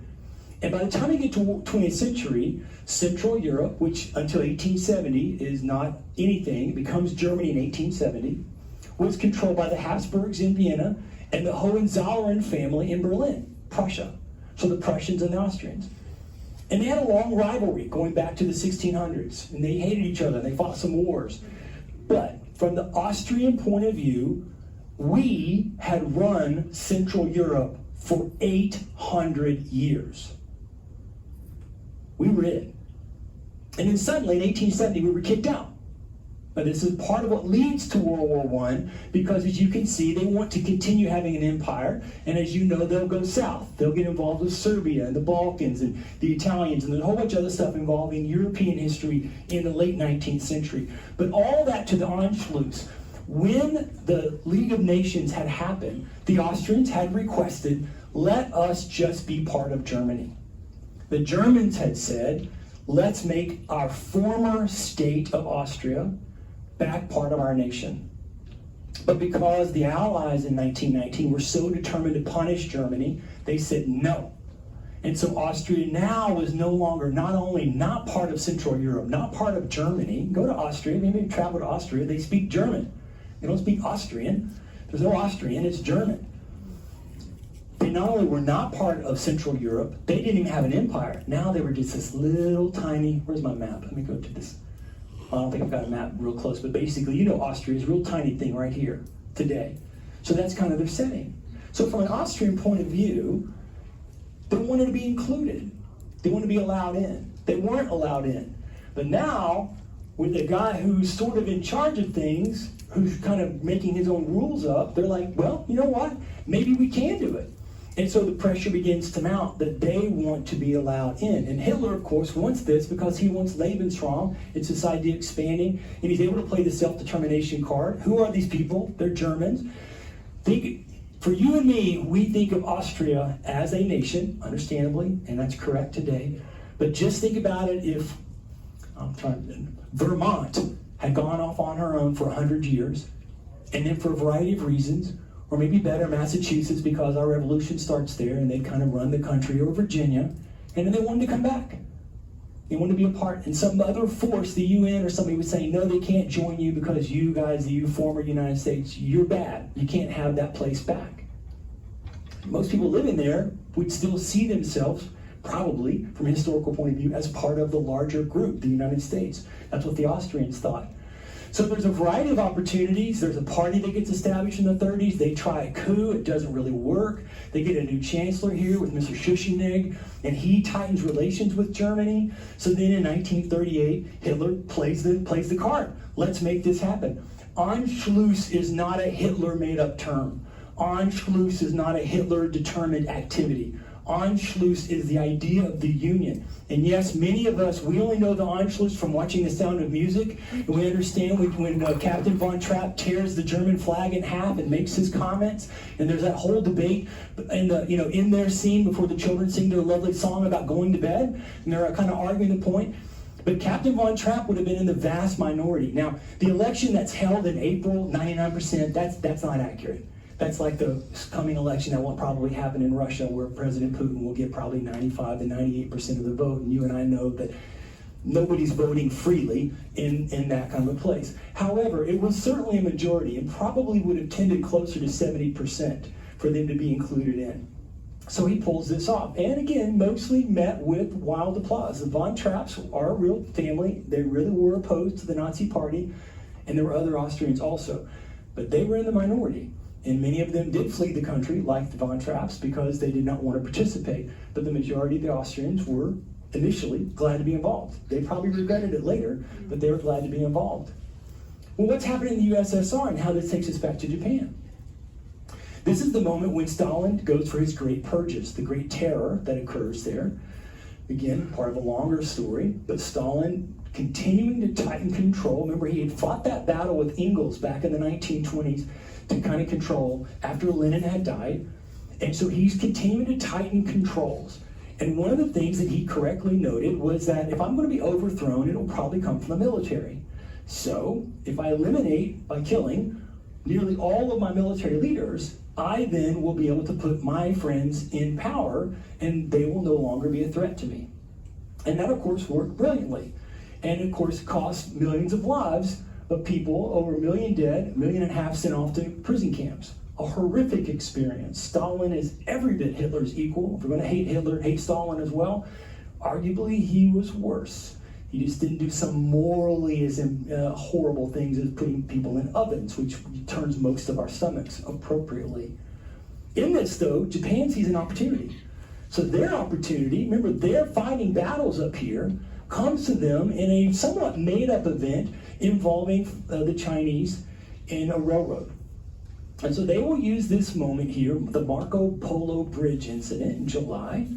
And by the time you get to 20th century, Central Europe, which until 1870 is not anything, becomes Germany in 1870, was controlled by the Habsburgs in Vienna and the Hohenzollern family in Berlin, Prussia. So the Prussians and the Austrians. And they had a long rivalry going back to the 1600s. And they hated each other. They fought some wars. But from the Austrian point of view, we had run Central Europe for 800 years. We were it. And then suddenly in 1870, we were kicked out. Now, this is part of what leads to World War I, because as you can see, they want to continue having an empire, and as you know, they'll go south. They'll get involved with Serbia and the Balkans and the Italians and a whole bunch of other stuff involving European history in the late 19th century. But all that to the Anschluss. When the League of Nations had happened, the Austrians had requested, let us just be part of Germany. The Germans had said, let's make our former state of Austria back part of our nation. But because the Allies in 1919 were so determined to punish Germany, they said no. And so Austria now was no longer not only not part of Central Europe, not part of Germany. Go to Austria, maybe travel to Austria, they speak German. They don't speak Austrian. There's no Austrian, it's German. They not only were not part of Central Europe, they didn't even have an empire. Now they were just this little tiny, where's my map? Let me go to this. I don't think I've got a map real close, but basically, you know, Austria is a real tiny thing right here today. So that's kind of their setting. So from an Austrian point of view, they wanted to be included. They wanted to be allowed in. They weren't allowed in. But now, with the guy who's sort of in charge of things, who's kind of making his own rules up, they're like, well, you know what? Maybe we can do it. And so the pressure begins to mount that they want to be allowed in. And Hitler, of course, wants this because he wants Lebensraum. It's this idea expanding. And he's able to play the self-determination card. Who are these people? They're Germans. For you and me, we think of Austria as a nation, understandably, and that's correct today. But just think about it if Vermont had gone off on her own for 100 years, and then for a variety of reasons, or maybe better, Massachusetts, because our revolution starts there, and they kind of run the country, or Virginia, and then they wanted to come back. They wanted to be a part, and some other force, the UN or somebody was saying, no, they can't join you because you guys, you former United States, you're bad. You can't have that place back. Most people living there would still see themselves, probably, from a historical point of view, as part of the larger group, the United States. That's what the Austrians thought. So there's a variety of opportunities. There's a party that gets established in the 30s. They try a coup. It doesn't really work. They get a new chancellor here with Mr. Schuschnigg, and he tightens relations with Germany. So then in 1938, Hitler plays the card. Let's make this happen. Anschluss is not a Hitler made-up term. Anschluss is not a Hitler-determined activity. Anschluss is the idea of the union. And yes, many of us, we only know the Anschluss from watching The Sound of Music. And we understand when Captain Von Trapp tears the German flag in half and makes his comments. And there's that whole debate in their scene before the children sing their lovely song about going to bed. And they're kind of arguing the point. But Captain Von Trapp would have been in the vast minority. Now, the election that's held in April, 99%, that's not accurate. That's like the coming election that will probably happen in Russia, where President Putin will get probably 95 to 98% of the vote. And you and I know that nobody's voting freely in that kind of a place. However, it was certainly a majority and probably would have tended closer to 70% for them to be included in. So he pulls this off. And again, mostly met with wild applause. The Von Trapps are a real family. They really were opposed to the Nazi Party. And there were other Austrians also. But they were in the minority. And many of them did flee the country, like the Von Trapps, because they did not want to participate. But the majority of the Austrians were initially glad to be involved. They probably regretted it later, but they were glad to be involved. Well, what's happening in the USSR and how this takes us back to Japan? This is the moment when Stalin goes for his great purges, the great terror that occurs there. Again, part of a longer story, but Stalin continuing to tighten control. Remember, he had fought that battle with Engels back in the 1920s to kind of control after Lenin had died. And so he's continuing to tighten controls. And one of the things that he correctly noted was that if I'm going to be overthrown, it'll probably come from the military. So if I eliminate by killing nearly all of my military leaders, I then will be able to put my friends in power, and they will no longer be a threat to me. And that, of course, worked brilliantly. And, of course, cost millions of lives of people, over 1 million dead, 1.5 million sent off to prison camps. A horrific experience. Stalin is every bit Hitler's equal. If we're going to hate Hitler, hate Stalin as well. Arguably, he was worse. He just didn't do some morally as horrible things as putting people in ovens, which turns most of our stomachs appropriately. In this, though, Japan sees an opportunity. So their opportunity, remember, they're fighting battles up here, comes to them in a somewhat made-up event involving the Chinese in a railroad. And so they will use this moment here, the Marco Polo Bridge incident in July.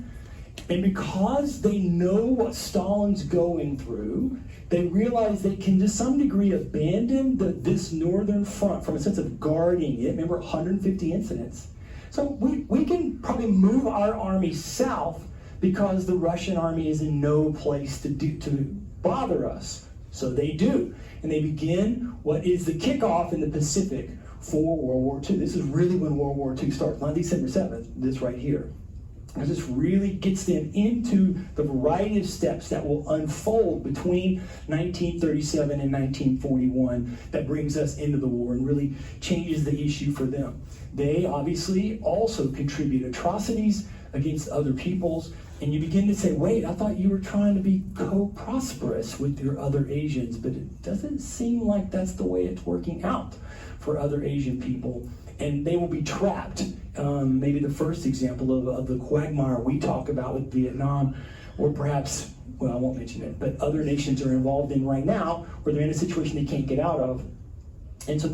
And because they know what Stalin's going through, they realize they can to some degree abandon this northern front from a sense of guarding it. Remember, 150 incidents. So we can probably move our army south because the Russian army is in no place to bother us. So they do. And they begin what is the kickoff in the Pacific for World War II. This is really when World War II starts, not December 7th, this right here. And this really gets them into the variety of steps that will unfold between 1937 and 1941 that brings us into the war and really changes the issue for them. They obviously also contribute atrocities against other peoples. And you begin to say, wait, I thought you were trying to be co-prosperous with your other Asians, but it doesn't seem like that's the way it's working out for other Asian people. And they will be trapped. Maybe the first example of the quagmire we talk about with Vietnam, or perhaps, well, I won't mention it, but other nations are involved in right now where they're in a situation they can't get out of. And so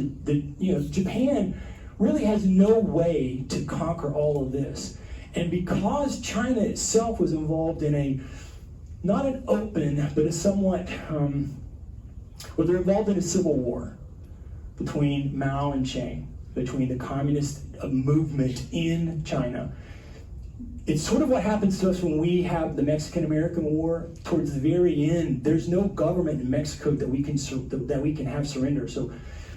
Japan really has no way to conquer all of this. And because China itself was involved in not an open, but a somewhat, they're involved in a civil war between Mao and Chiang, between the communist movement in China. It's sort of what happens to us when we have the Mexican-American War. Towards the very end, there's no government in Mexico that we can have surrender. So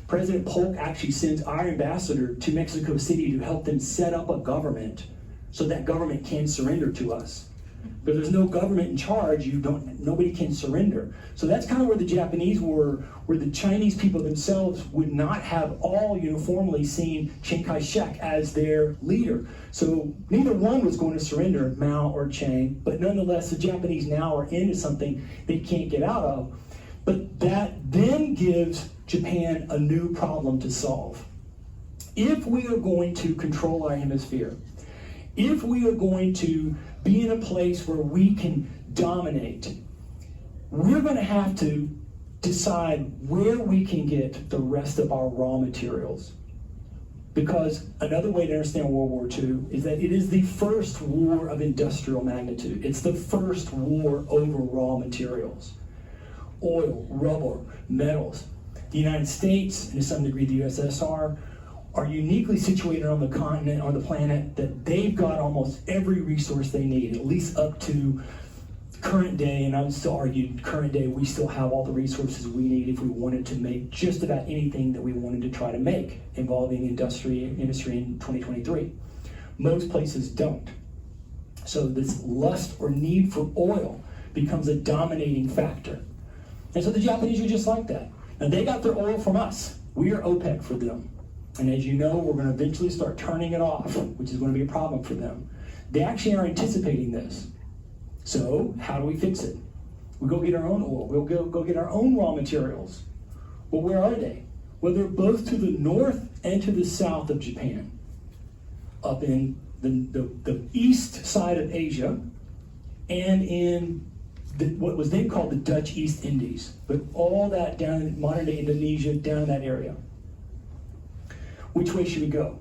President Polk actually sends our ambassador to Mexico City to help them set up a government so that government can surrender to us. But there's no government in charge, nobody can surrender. So that's kind of where the Japanese were, where the Chinese people themselves would not have all uniformly seen Chiang Kai-shek as their leader. So neither one was going to surrender, Mao or Chiang, but nonetheless the Japanese now are into something they can't get out of. But that then gives Japan a new problem to solve. If we are going to control our hemisphere, if we are going to be in a place where we can dominate, we're going to have to decide where we can get the rest of our raw materials. Because another way to understand World War II is that it is the first war of industrial magnitude. It's the first war over raw materials. Oil, rubber, metals. The United States, and to some degree the USSR, are uniquely situated on the continent, on the planet, that they've got almost every resource they need, at least up to current day, and I would still argue current day, we still have all the resources we need if we wanted to make just about anything that we wanted to try to make involving industry in 2023. Most places don't. So this lust or need for oil becomes a dominating factor. And so the Japanese are just like that. Now they got their oil from us. We are OPEC for them. And as you know, we're going to eventually start turning it off, which is going to be a problem for them. They actually are anticipating this. So how do we fix it? We go get our own oil. We'll go get our own raw materials. Well, where are they? Well, they're both to the north and to the south of Japan. Up in the east side of Asia and in what was then called the Dutch East Indies. But all that down in modern-day Indonesia, down in that area. Which way should we go?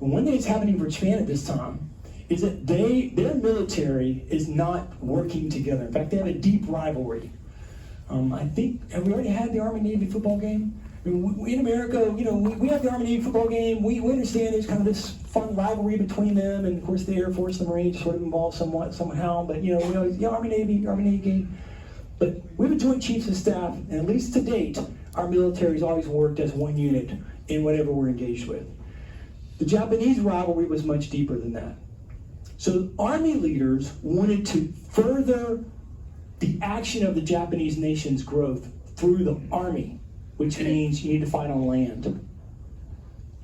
And one thing that's happening for Japan at this time is that their military is not working together. In fact, they have a deep rivalry. I think, have we already had the Army-Navy football game? I mean, in America, we have the Army-Navy football game. We understand there's kind of this fun rivalry between them, and of course the Air Force and the Marines sort of involved somehow. But we always, Army-Navy game. But we have a Joint Chiefs of Staff, and at least to date, our military's always worked as one unit in whatever we're engaged with. The Japanese rivalry was much deeper than that. So army leaders wanted to further the action of the Japanese nation's growth through the army, which means you need to fight on land.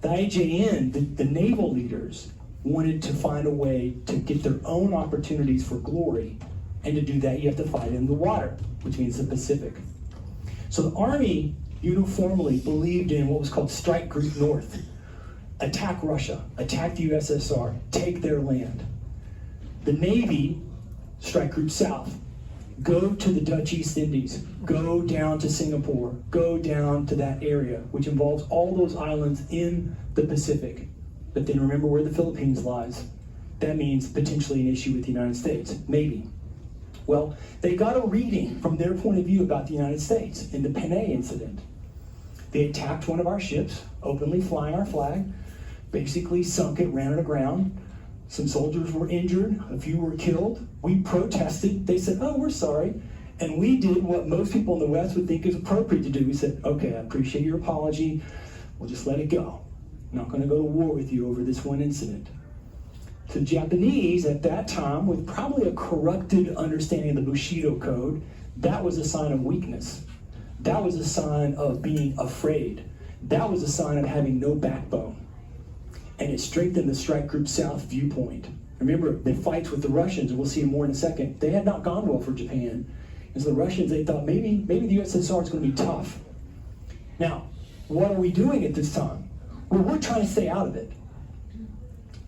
The IJN, the naval leaders, wanted to find a way to get their own opportunities for glory, and to do that you have to fight in the water, which means the Pacific. So the army uniformly believed in what was called Strike Group North. Attack Russia, attack the USSR, take their land. The Navy, Strike Group South, go to the Dutch East Indies, go down to Singapore, go down to that area, which involves all those islands in the Pacific. But then remember where the Philippines lies. That means potentially an issue with the United States, maybe. Well, they got a reading from their point of view about the United States in the Panay incident. They attacked one of our ships, openly flying our flag, basically sunk it, ran it aground. Some soldiers were injured, a few were killed. We protested. They said, oh, we're sorry. And we did what most people in the West would think is appropriate to do. We said, okay, I appreciate your apology. We'll just let it go. I'm not going to go to war with you over this one incident. The Japanese at that time, with probably a corrupted understanding of the Bushido Code, that was a sign of weakness. That was a sign of being afraid. That was a sign of having no backbone. And it strengthened the Strike Group South viewpoint. Remember, the fights with the Russians, and we'll see more in a second, they had not gone well for Japan. And so the Russians, they thought maybe the USSR is going to be tough. Now, what are we doing at this time? Well, we're trying to stay out of it.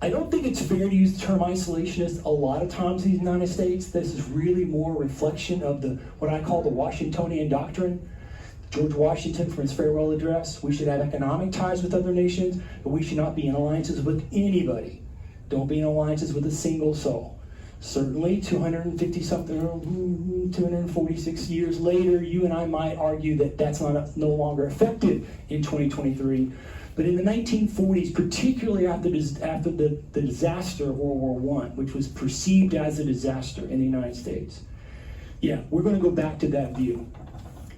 I don't think it's fair to use the term isolationist a lot of times in the United States. This is really more a reflection of what I call the Washingtonian doctrine. George Washington, from his farewell address, we should have economic ties with other nations, but we should not be in alliances with anybody. Don't be in alliances with a single soul. Certainly, 246 years later, you and I might argue that that's no longer effective in 2023. But in the 1940s, particularly after the disaster of World War I, which was perceived as a disaster in the United States, yeah, we're going to go back to that view.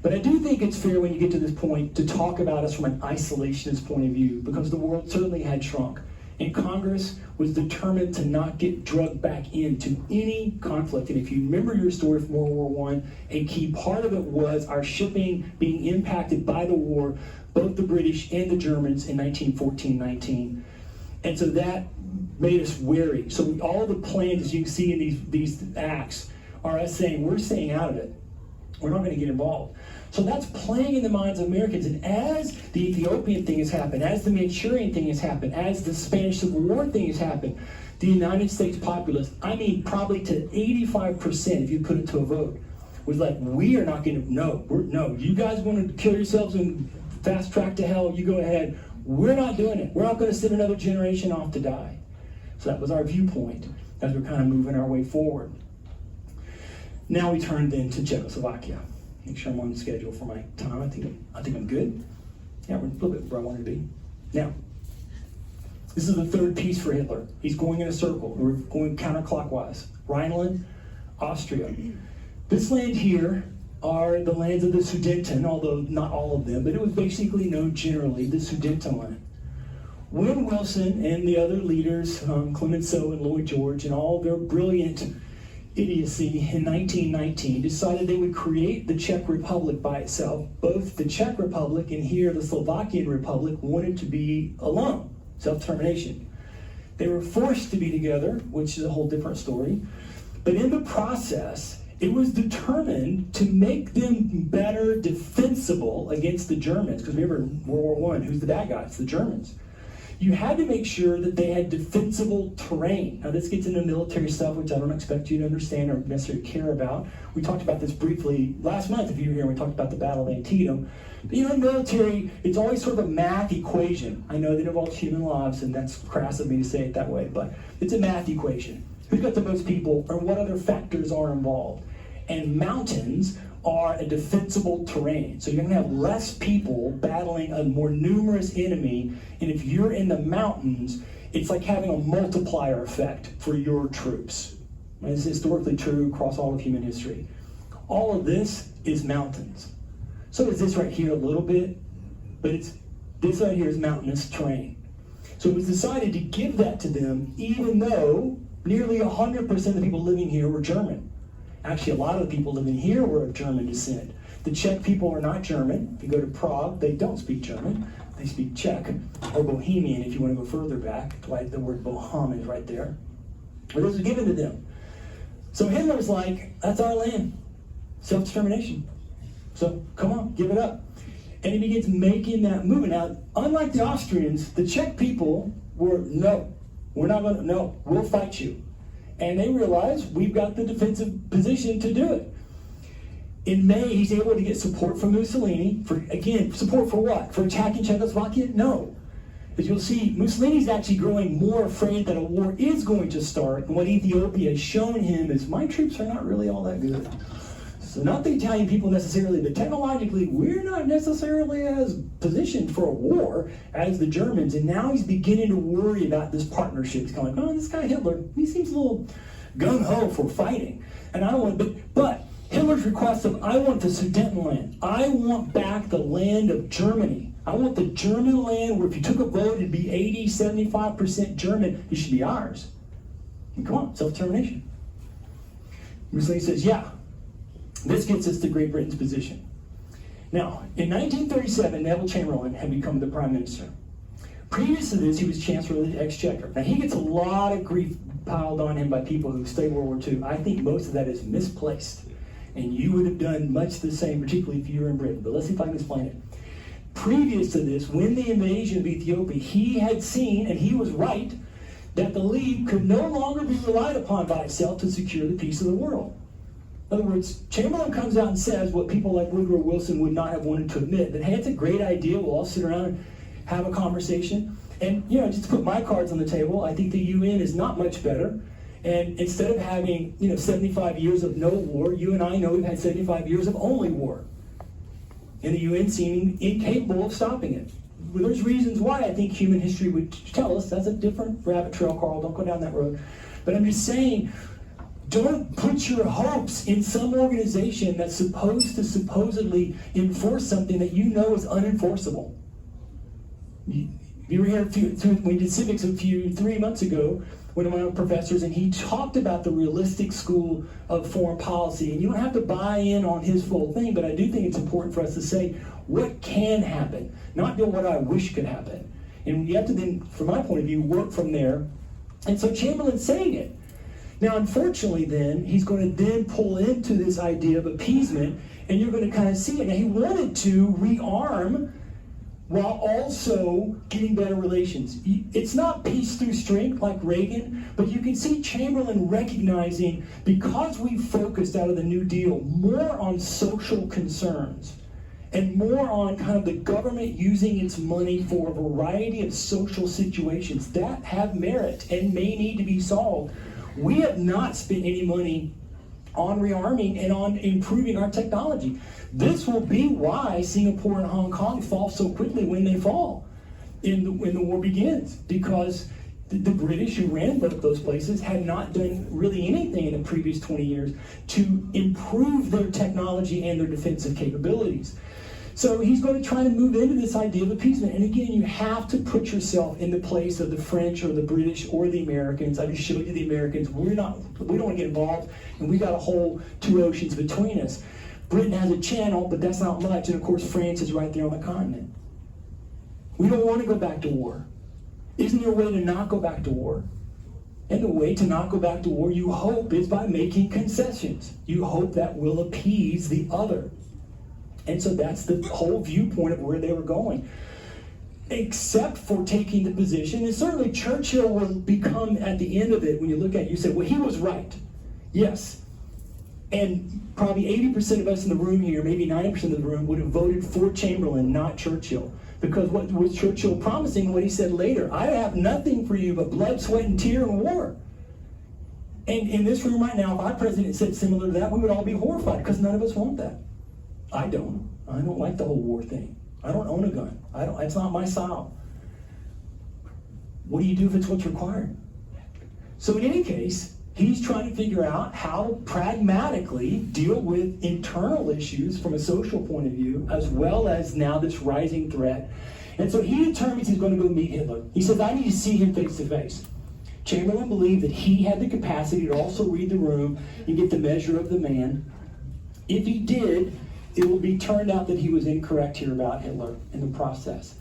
But I do think it's fair when you get to this point to talk about us from an isolationist point of view, because the world certainly had shrunk. And Congress was determined to not get drugged back into any conflict. And if you remember your story from World War I, a key part of it was our shipping being impacted by the war, both the British and the Germans in 1914-19. And so that made us wary. So all the plans, as you can see in these acts, are us saying, we're staying out of it. We're not going to get involved. So that's playing in the minds of Americans. And as the Ethiopian thing has happened, as the Manchurian thing has happened, as the Spanish Civil War thing has happened, the United States populace, I mean probably to 85%, if you put it to a vote, was like, we are not going to, no, you guys want to kill yourselves and fast track to hell, you go ahead. We're not doing it. We're not going to send another generation off to die. So that was our viewpoint as we're kind of moving our way forward. Now we turn then to Czechoslovakia. Make sure I'm on schedule for my time. I think I'm good. Yeah, we're a little bit where I wanted to be. Now, this is the third piece for Hitler. He's going in a circle. We're going counterclockwise. Rhineland, Austria. This land here are the lands of the Sudeten, although not all of them, but it was basically known generally, the Sudetenland. When Wilson and the other leaders, Clemenceau and Lloyd George, and all their brilliant idiocy in 1919 decided they would create the Czech Republic by itself, both the Czech Republic and here the Slovakian Republic wanted to be alone, self-determination. They were forced to be together, which is a whole different story, but in the process, it was determined to make them better defensible against the Germans, because remember, World War I, who's the bad guys? The Germans. You had to make sure that they had defensible terrain. Now this gets into military stuff, which I don't expect you to understand or necessarily care about. We talked about this briefly last month, if you were here, we talked about the Battle of Antietam. But in military, it's always sort of a math equation. I know that involves human lives, and that's crass of me to say it that way, but it's a math equation. Who's got the most people, or what other factors are involved? And mountains are a defensible terrain. So you're going to have less people battling a more numerous enemy, and if you're in the mountains, it's like having a multiplier effect for your troops. And it's historically true across all of human history. All of this is mountains. So is this right here a little bit, but this right here is mountainous terrain. So it was decided to give that to them, even though nearly 100% of the people living here were German. Actually, a lot of the people living here were of German descent. The Czech people are not German. If you go to Prague, they don't speak German. They speak Czech, or Bohemian if you want to go further back. Like the word Bohum is right there. But this was given to them. So Hitler's like, that's our land. Self-determination. So come on, give it up. And he begins making that movement. Now, unlike the Austrians, the Czech people were, no, we're not going to, no, we'll fight you. And they realize we've got the defensive position to do it. In May, he's able to get support from Mussolini. Again, support for what? For attacking Czechoslovakia? No. As you'll see, Mussolini's actually growing more afraid that a war is going to start. And what Ethiopia has shown him is, my troops are not really all that good. So not the Italian people necessarily, but technologically, we're not necessarily as positioned for a war as the Germans. And now he's beginning to worry about this partnership. He's kind of like, oh, this guy Hitler, he seems a little gung-ho for fighting. And I don't want, but Hitler's request of, I want the Sudetenland. I want back the land of Germany. I want the German land where if you took a vote, it'd be 80, 75% German. It should be ours. And come on, self-determination. Mussolini says, yeah. This gets us to Great Britain's position. Now, in 1937, Neville Chamberlain had become the prime minister. Previous to this, he was chancellor of the Exchequer. Now, he gets a lot of grief piled on him by people who studied World War II, I think most of that is misplaced. And you would have done much the same, particularly if you were in Britain. But let's see if I can explain it. Previous to this, when the invasion of Ethiopia, he had seen, and he was right, that the League could no longer be relied upon by itself to secure the peace of the world. In other words, Chamberlain comes out and says what people like Woodrow Wilson would not have wanted to admit, that, hey, it's a great idea, we'll all sit around and have a conversation. And, just to put my cards on the table, I think the UN is not much better. And instead of having, 75 years of no war, you and I know we've had 75 years of only war. And the UN seeming incapable of stopping it. Well, there's reasons why I think human history would tell us. That's a different rabbit trail, Carl. Don't go down that road. But I'm just saying, don't put your hopes in some organization that's supposed to supposedly enforce something that you know is unenforceable. You were here when we did civics 3 months ago, one of my professors, and he talked about the realistic school of foreign policy. And you don't have to buy in on his full thing, but I do think it's important for us to say what can happen, not what I wish could happen. And you have to then, from my point of view, work from there. And so Chamberlain's saying it. Now, unfortunately, then, he's going to then pull into this idea of appeasement, and you're going to kind of see it. Now, he wanted to rearm while also getting better relations. It's not peace through strength like Reagan, but you can see Chamberlain recognizing, because we focused out of the New Deal more on social concerns and more on kind of the government using its money for a variety of social situations that have merit and may need to be solved. We have not spent any money on rearming and on improving our technology. This will be why Singapore and Hong Kong fall so quickly when they fall, when the war begins, because the British who ran both those places had not done really anything in the previous 20 years to improve their technology and their defensive capabilities. So he's going to try to move into this idea of appeasement. And again, you have to put yourself in the place of the French or the British or the Americans. I just showed you the Americans. We don't want to get involved, and we got a whole two oceans between us. Britain has a channel, but that's not much. And of course, France is right there on the continent. We don't want to go back to war. Isn't there a way to not go back to war? And the way to not go back to war, you hope, is by making concessions. You hope that will appease the other. And so that's the whole viewpoint of where they were going. Except for taking the position, and certainly Churchill will become, at the end of it, when you look at it, you say, well, he was right. Yes. And probably 80% of us in the room here, maybe 90% of the room, would have voted for Chamberlain, not Churchill. Because what was Churchill promising, what he said later, I have nothing for you but blood, sweat, and tear and war. And in this room right now, if our president said similar to that, we would all be horrified, because none of us want that. I don't like the whole war thing. I don't own a gun. It's not my style. What do you do if it's what's required? So in any case, he's trying to figure out how pragmatically deal with internal issues from a social point of view, as well as now this rising threat. And so he determines he's going to go meet Hitler. He says, I need to see him face to face. Chamberlain believed that he had the capacity to also read the room and get the measure of the man. If he did, it will be turned out that he was incorrect here about Hitler in the process.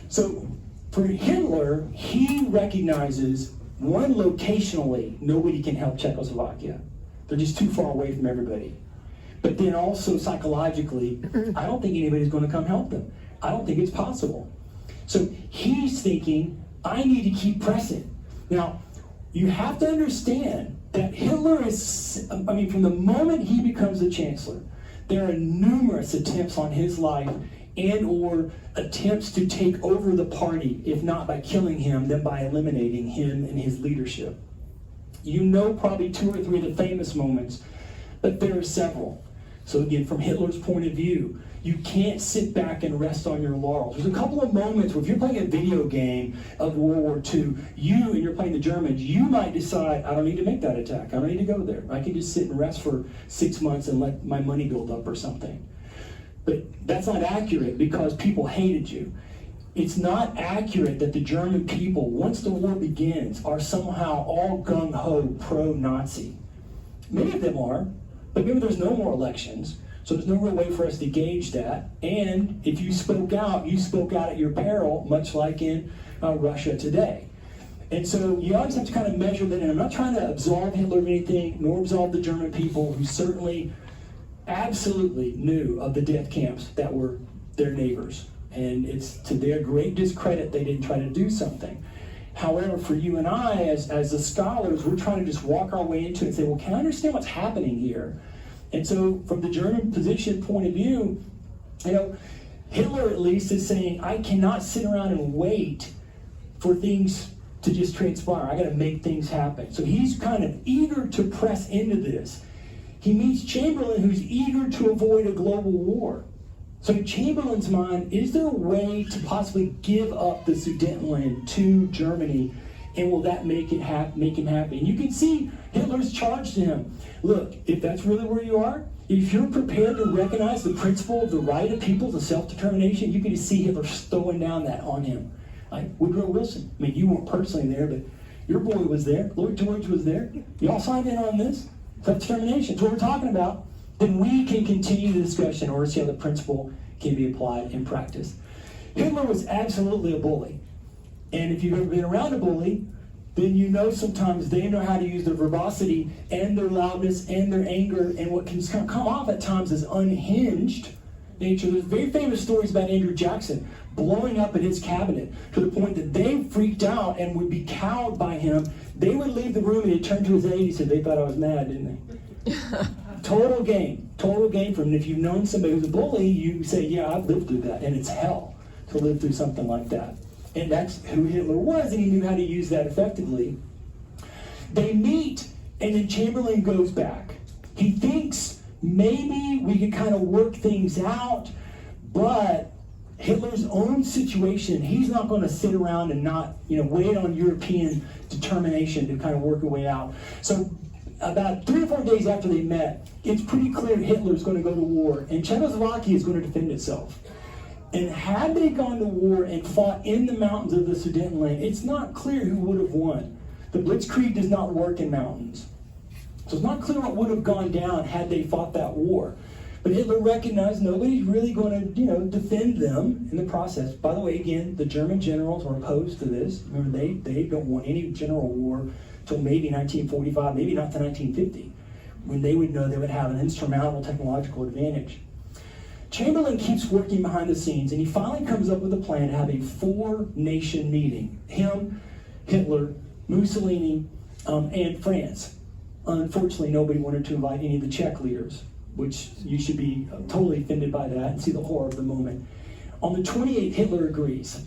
So for Hitler, he recognizes, one, locationally, nobody can help Czechoslovakia. They're just too far away from everybody. But then also psychologically, I don't think anybody's going to come help them. I don't think it's possible. So he's thinking, I need to keep pressing. Now, you have to understand that Hitler is, from the moment he becomes the chancellor, there are numerous attempts on his life and or attempts to take over the party, if not by killing him, then by eliminating him and his leadership. You know probably 2 or 3 of the famous moments, but there are several. So again, from Hitler's point of view, you can't sit back and rest on your laurels. There's a couple of moments where if you're playing a video game of World War II, and you're playing the Germans, you might decide, I don't need to make that attack. I don't need to go there. I can just sit and rest for 6 months and let my money build up or something. But that's not accurate because people hated you. It's not accurate that the German people, once the war begins, are somehow all gung-ho pro-Nazi. Many of them are, but remember there's no more elections. So there's no real way for us to gauge that. And if you spoke out at your peril, much like in Russia today. And so you always have to kind of measure that, and I'm not trying to absolve Hitler of anything, nor absolve the German people who certainly, absolutely knew of the death camps that were their neighbors. And it's to their great discredit they didn't try to do something. However, for you and I, as the scholars, we're trying to just walk our way into it and say, well, can I understand what's happening here? And so from the German position point of view, Hitler at least is saying, I cannot sit around and wait for things to just transpire. I got to make things happen. So he's kind of eager to press into this. He meets Chamberlain, who's eager to avoid a global war. So in Chamberlain's mind, is there a way to possibly give up the Sudetenland to Germany, and will that make him happy? And you can see Hitler's charged to him. Look, if that's really where you are, if you're prepared to recognize the principle of the right of people to self-determination, you can just see Hitler throwing down that on him. Like Woodrow Wilson. I mean, you weren't personally there, but your boy was there. Lloyd George was there. You all signed in on this. Self-determination. It's what we're talking about. Then we can continue the discussion or see how the principle can be applied in practice. Hitler was absolutely a bully. And if you've ever been around a bully, then you know sometimes they know how to use their verbosity and their loudness and their anger and what can come off at times as unhinged nature. There's very famous stories about Andrew Jackson blowing up in his cabinet to the point that they freaked out and would be cowed by him. They would leave the room and he'd turn to his aide and said, they thought I was mad, didn't they? Total game for him. And if you've known somebody who's a bully, you say, yeah, I've lived through that. And it's hell to live through something like that. And that's who Hitler was, and he knew how to use that effectively. They meet, and then Chamberlain goes back. He thinks maybe we could kind of work things out, but Hitler's own situation, he's not going to sit around and not, wait on European determination to kind of work a way out. So about 3 or 4 days after they met, it's pretty clear Hitler's going to go to war, and Czechoslovakia is going to defend itself. And had they gone to war and fought in the mountains of the Sudetenland, it's not clear who would have won. The Blitzkrieg does not work in mountains. So it's not clear what would have gone down had they fought that war. But Hitler recognized nobody's really going to, defend them in the process. By the way, again, the German generals were opposed to this. Remember, they don't want any general war until maybe 1945, maybe not to 1950, when they would know they would have an insurmountable technological advantage. Chamberlain keeps working behind the scenes, and he finally comes up with a plan to have a 4-nation meeting. Him, Hitler, Mussolini, and France. Unfortunately, nobody wanted to invite any of the Czech leaders, which you should be totally offended by that and see the horror of the moment. On the 28th, Hitler agrees.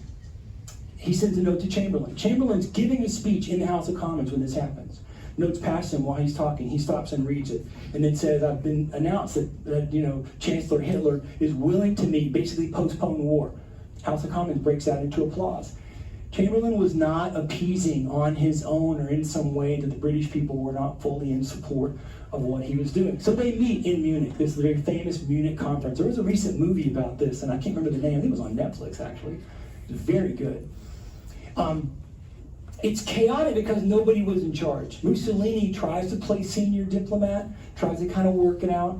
He sends a note to Chamberlain. Chamberlain's giving a speech in the House of Commons when this happens. Notes past him while he's talking. He stops and reads it, and then says, I've been announced that Chancellor Hitler is willing to meet, basically postpone war. House of Commons breaks out into applause. Chamberlain was not appeasing on his own or in some way that the British people were not fully in support of what he was doing. So they meet in Munich, this very famous Munich conference. There was a recent movie about this, and I can't remember the name. I think it was on Netflix, actually. It was very good. It's chaotic because nobody was in charge. Mussolini tries to play senior diplomat, tries to kind of work it out.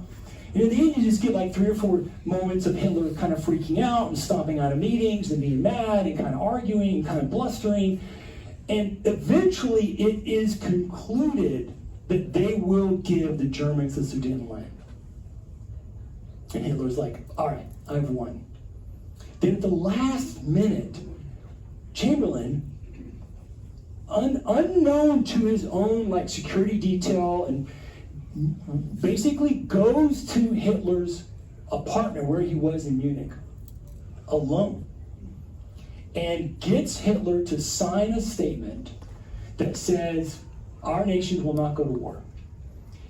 And in the end, you just get like 3 or 4 moments of Hitler kind of freaking out and stomping out of meetings and being mad and kind of arguing and kind of blustering. And eventually, it is concluded that they will give the Germans the Sudetenland. And Hitler's like, all right, I've won. Then at the last minute, Chamberlain, unknown to his own security detail, and basically goes to Hitler's apartment where he was in Munich alone and gets Hitler to sign a statement that says our nations will not go to war.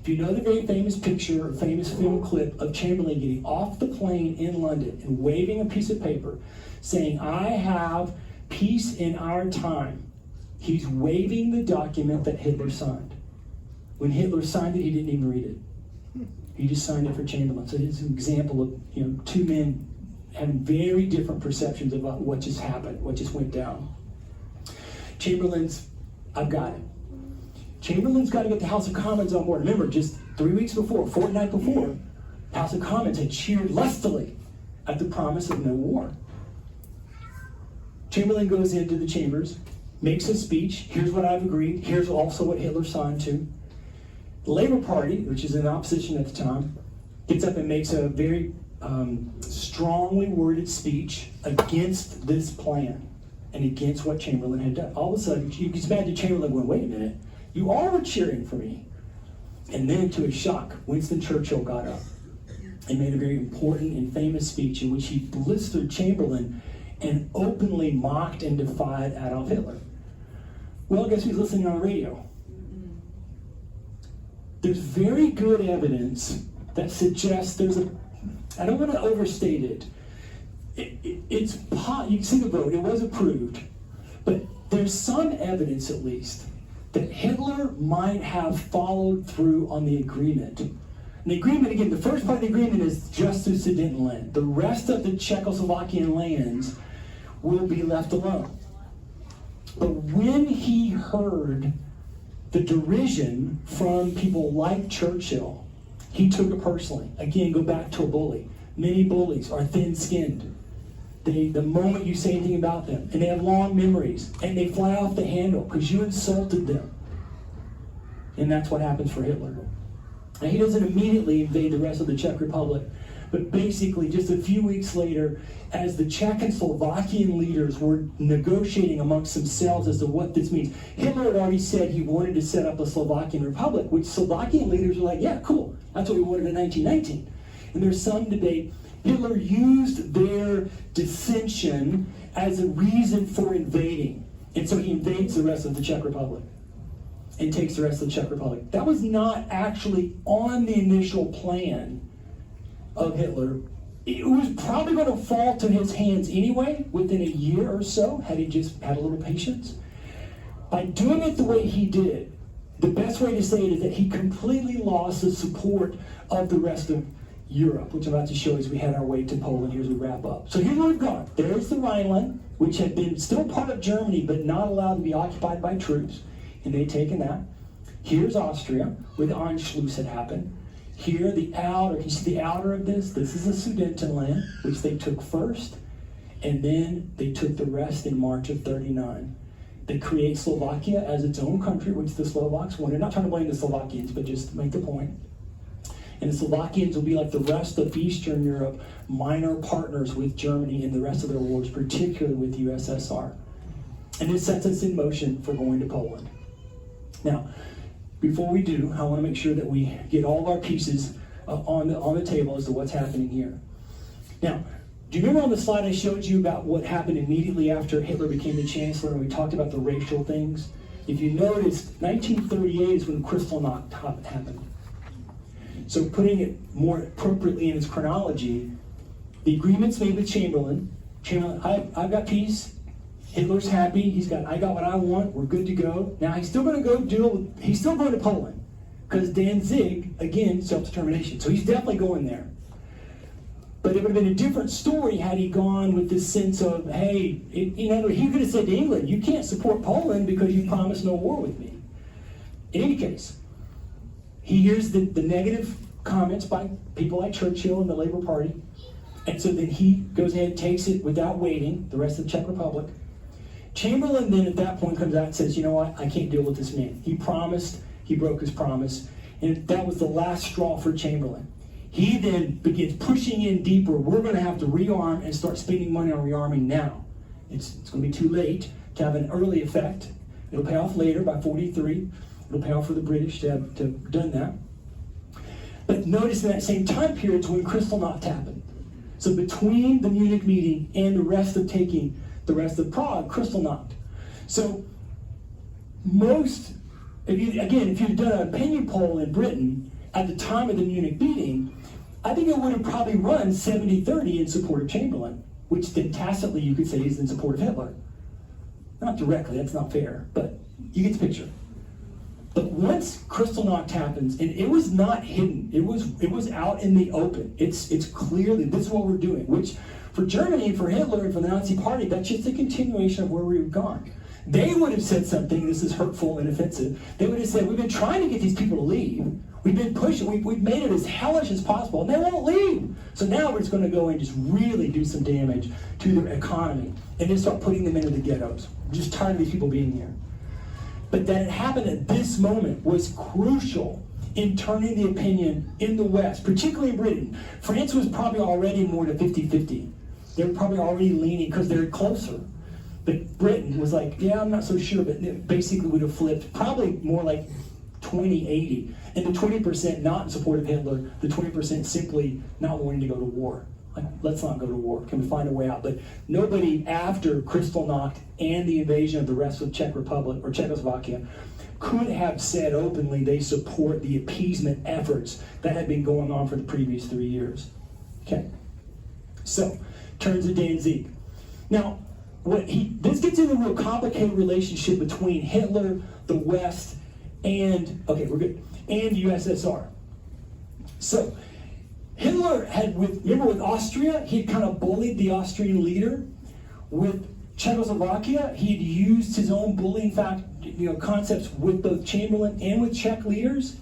If you know the very famous picture or famous film clip of Chamberlain getting off the plane in London and waving a piece of paper saying, I have peace in our time, he's waving the document that Hitler signed. When Hitler signed it, he didn't even read it. He just signed it for Chamberlain. So it's an example of 2 men having very different perceptions about what just happened, what just went down. Chamberlain's, I've got it. Chamberlain's got to get the House of Commons on board. Remember, just 3 weeks before, fortnight before, House of Commons had cheered lustily at the promise of no war. Chamberlain goes into the chambers, makes a speech. Here's what I've agreed. Here's also what Hitler signed to. The Labour Party, which is in opposition at the time, gets up and makes a very strongly worded speech against this plan and against what Chamberlain had done. All of a sudden, you can imagine Chamberlain going, wait a minute, you all were cheering for me. And then to his shock, Winston Churchill got up and made a very important and famous speech in which he blistered Chamberlain and openly mocked and defied Adolf Hitler. Well, guess who's listening on the radio? There's very good evidence that suggests there's a, I don't want to overstate it. You can see the vote, it was approved, but there's some evidence at least that Hitler might have followed through on the agreement. And the agreement, again, the first part of the agreement is just the Sudetenland. The rest of the Czechoslovakian lands will be left alone. But when he heard the derision from people like Churchill, he took it personally. Again, go back to a bully. Many bullies are thin-skinned. The moment you say anything about them, and they have long memories, and they fly off the handle because you insulted them. And that's what happens for Hitler. Now, he doesn't immediately invade the rest of the Czech Republic, but basically just a few weeks later, as the Czech and Slovakian leaders were negotiating amongst themselves as to what this means, Hitler had already said he wanted to set up a Slovakian republic, which Slovakian leaders were like, yeah, cool, that's what we wanted in 1919. And there's some debate. Hitler used their dissension as a reason for invading. And so he invades the rest of the Czech Republic and takes the rest of the Czech Republic. That was not actually on the initial plan of Hitler. It was probably going to fall to his hands anyway within a year or so, had he just had a little patience. By doing it the way he did, the best way to say it is that he completely lost the support of the rest of Europe, which I'm about to show as we head our way to Poland here as we wrap up. So here's where we've gone. There's the Rhineland, which had been still part of Germany, but not allowed to be occupied by troops, and they'd taken that. Here's Austria, where the Anschluss had happened. Here, the outer, can you see the outer of this? This is the Sudetenland, which they took first, and then they took the rest in March of 39. They create Slovakia as its own country, which the Slovaks wanted. Not trying to blame the Slovakians, but just to make the point. And the Slovakians will be like the rest of Eastern Europe, minor partners with Germany in the rest of their wars, particularly with the USSR. And this sets us in motion for going to Poland. Now, before we do, I want to make sure that we get all of our pieces on the table as to what's happening here. Now, do you remember on the slide I showed you about what happened immediately after Hitler became the chancellor, and we talked about the racial things? If you notice, 1938 is when Kristallnacht happened. So putting it more appropriately in its chronology, the agreements made with Chamberlain, I've got peace, Hitler's happy, I got what I want, we're good to go. Now he's still going to he's still going to Poland, because Danzig, again, self-determination. So he's definitely going there. But it would have been a different story had he gone with this sense of, hey, he could have said to England, you can't support Poland because you promised no war with me. In any case, he hears the negative comments by people like Churchill and the Labour Party, and so then he goes ahead and takes it without waiting, the rest of the Czech Republic. Chamberlain then at that point comes out and says, you know what, I can't deal with this man. He promised, he broke his promise, and that was the last straw for Chamberlain. He then begins pushing in deeper. We're going to have to rearm and start spending money on rearming now. It's going to be too late to have an early effect. It'll pay off later by 43. It'll pay off for the British to have done that. But notice in that same time period is when Kristallnacht happened. So between the Munich meeting and the rest of taking the rest of Prague, Kristallnacht. So if you'd done an opinion poll in Britain at the time of the Munich meeting, I think it would have probably run 70-30 in support of Chamberlain, which then tacitly you could say is in support of Hitler. Not directly, that's not fair, but you get the picture. But once Kristallnacht happens, and it was not hidden, it was out in the open. It's clearly, this is what we're doing, which for Germany and for Hitler and for the Nazi Party, that's just a continuation of where we've gone. They would have said something, this is hurtful and offensive. They would have said, we've been trying to get these people to leave. We've been pushing, we've made it as hellish as possible, and they won't leave. So now we're just going to go and just really do some damage to their economy and then start putting them into the ghettos. I'm just tired of these people being here. But that it happened at this moment was crucial in turning the opinion in the West, particularly in Britain. France was probably already more than 50-50. They were probably already leaning because they're closer. But Britain was like, yeah, I'm not so sure, but it basically would have flipped probably more like 20-80. And the 20% not in support of Hitler, the 20% simply not wanting to go to war. Like, let's not go to war. Can we find a way out? But nobody after Kristallnacht and the invasion of the rest of Czech Republic or Czechoslovakia could have said openly they support the appeasement efforts that had been going on for the previous 3 years. Okay. So, turns to Danzig. Now, this gets into a real complicated relationship between Hitler, the West, and, okay, we're good, and the USSR. So, Hitler had, remember with Austria, he had kind of bullied the Austrian leader. With Czechoslovakia, he had used his own bullying concepts with both Chamberlain and with Czech leaders.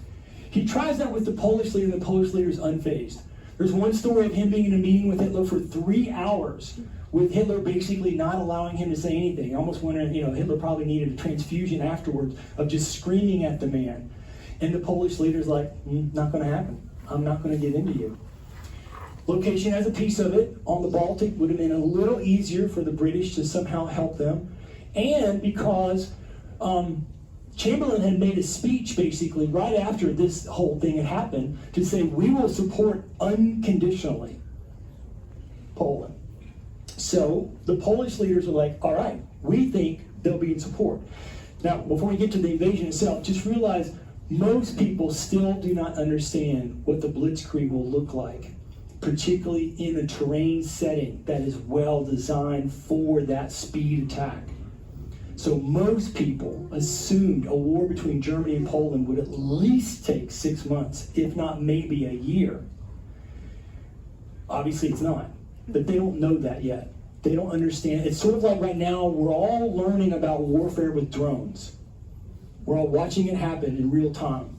He tries that with the Polish leader, and the Polish leader is unfazed. There's one story of him being in a meeting with Hitler for 3 hours, with Hitler basically not allowing him to say anything. I almost wondering, Hitler probably needed a transfusion afterwards of just screaming at the man. And the Polish leader's like, not going to happen. I'm not going to give in to you. Location has a piece of it on the Baltic, would have been a little easier for the British to somehow help them. And because Chamberlain had made a speech basically right after this whole thing had happened to say, we will support unconditionally Poland. So the Polish leaders are like, all right, we think they'll be in support. Now, before we get to the invasion itself, just realize most people still do not understand what the Blitzkrieg will look like, particularly in a terrain setting that is well designed for that speed attack. So most people assumed a war between Germany and Poland would at least take 6 months, if not maybe a year. Obviously it's not, but they don't know that yet. They don't understand. It's sort of like right now we're all learning about warfare with drones. We're all watching it happen in real time.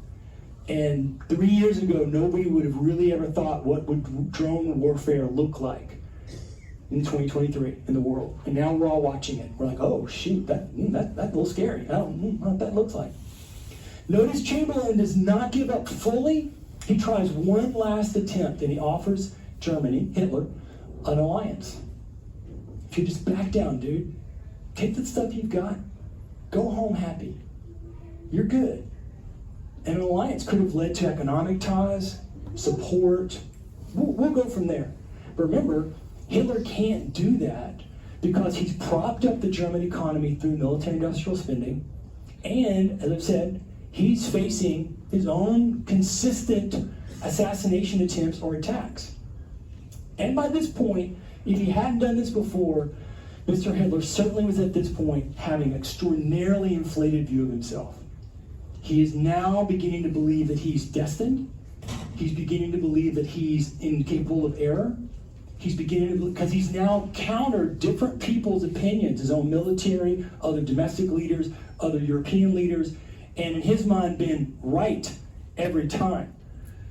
And 3 years ago, nobody would have really ever thought what would drone warfare look like in 2023 in the world. And now we're all watching it. We're like, oh shoot, that's a little scary. I don't know what that looks like. Notice Chamberlain does not give up fully. He tries one last attempt, and he offers Germany, Hitler, an alliance. If you just back down, dude, take the stuff you've got, go home happy. You're good. And an alliance could have led to economic ties, support. We'll go from there. But remember, Hitler can't do that because he's propped up the German economy through military-industrial spending. And, as I've said, he's facing his own consistent assassination attempts or attacks. And by this point, if he hadn't done this before, Mr. Hitler certainly was at this point having an extraordinarily inflated view of himself. He is now beginning to believe that he's destined. He's beginning to believe that he's incapable of error. He's beginning to believe, because he's now countered different people's opinions, his own military, other domestic leaders, other European leaders, and in his mind been right every time.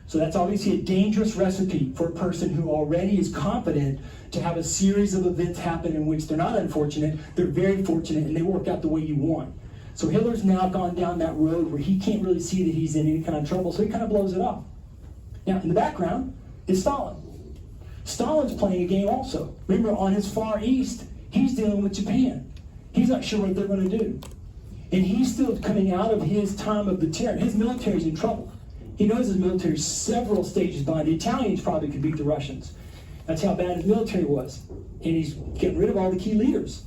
So that's obviously a dangerous recipe for a person who already is confident to have a series of events happen in which they're not unfortunate, they're very fortunate, and they work out the way you want. So Hitler's now gone down that road where he can't really see that he's in any kind of trouble, so he kind of blows it off. Now, in the background is Stalin. Stalin's playing a game also. Remember, on his far east, he's dealing with Japan. He's not sure what they're going to do. And he's still coming out of his time of the terror. His military's in trouble. He knows his military's several stages behind. The Italians probably could beat the Russians. That's how bad his military was. And he's getting rid of all the key leaders.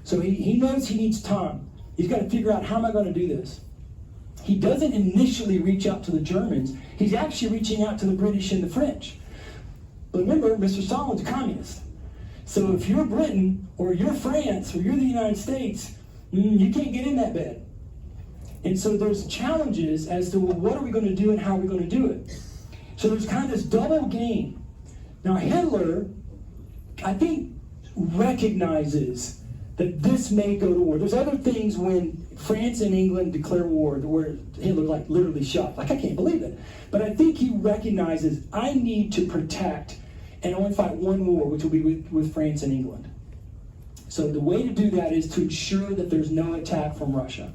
So he knows he needs time. He's got to figure out, how am I going to do this? He doesn't initially reach out to the Germans. He's actually reaching out to the British and the French. But remember, Mr. Stalin's a communist. So if you're Britain, or you're France, or you're the United States, you can't get in that bed. And so there's challenges as to, well, what are we going to do and how are we going to do it? So there's kind of this double game. Now Hitler, I think, recognizes that this may go to war. There's other things when France and England declare war, where Hitler like literally shot. Like, I can't believe it. But I think he recognizes, I need to protect and only fight one war, which will be with France and England. So the way to do that is to ensure that there's no attack from Russia.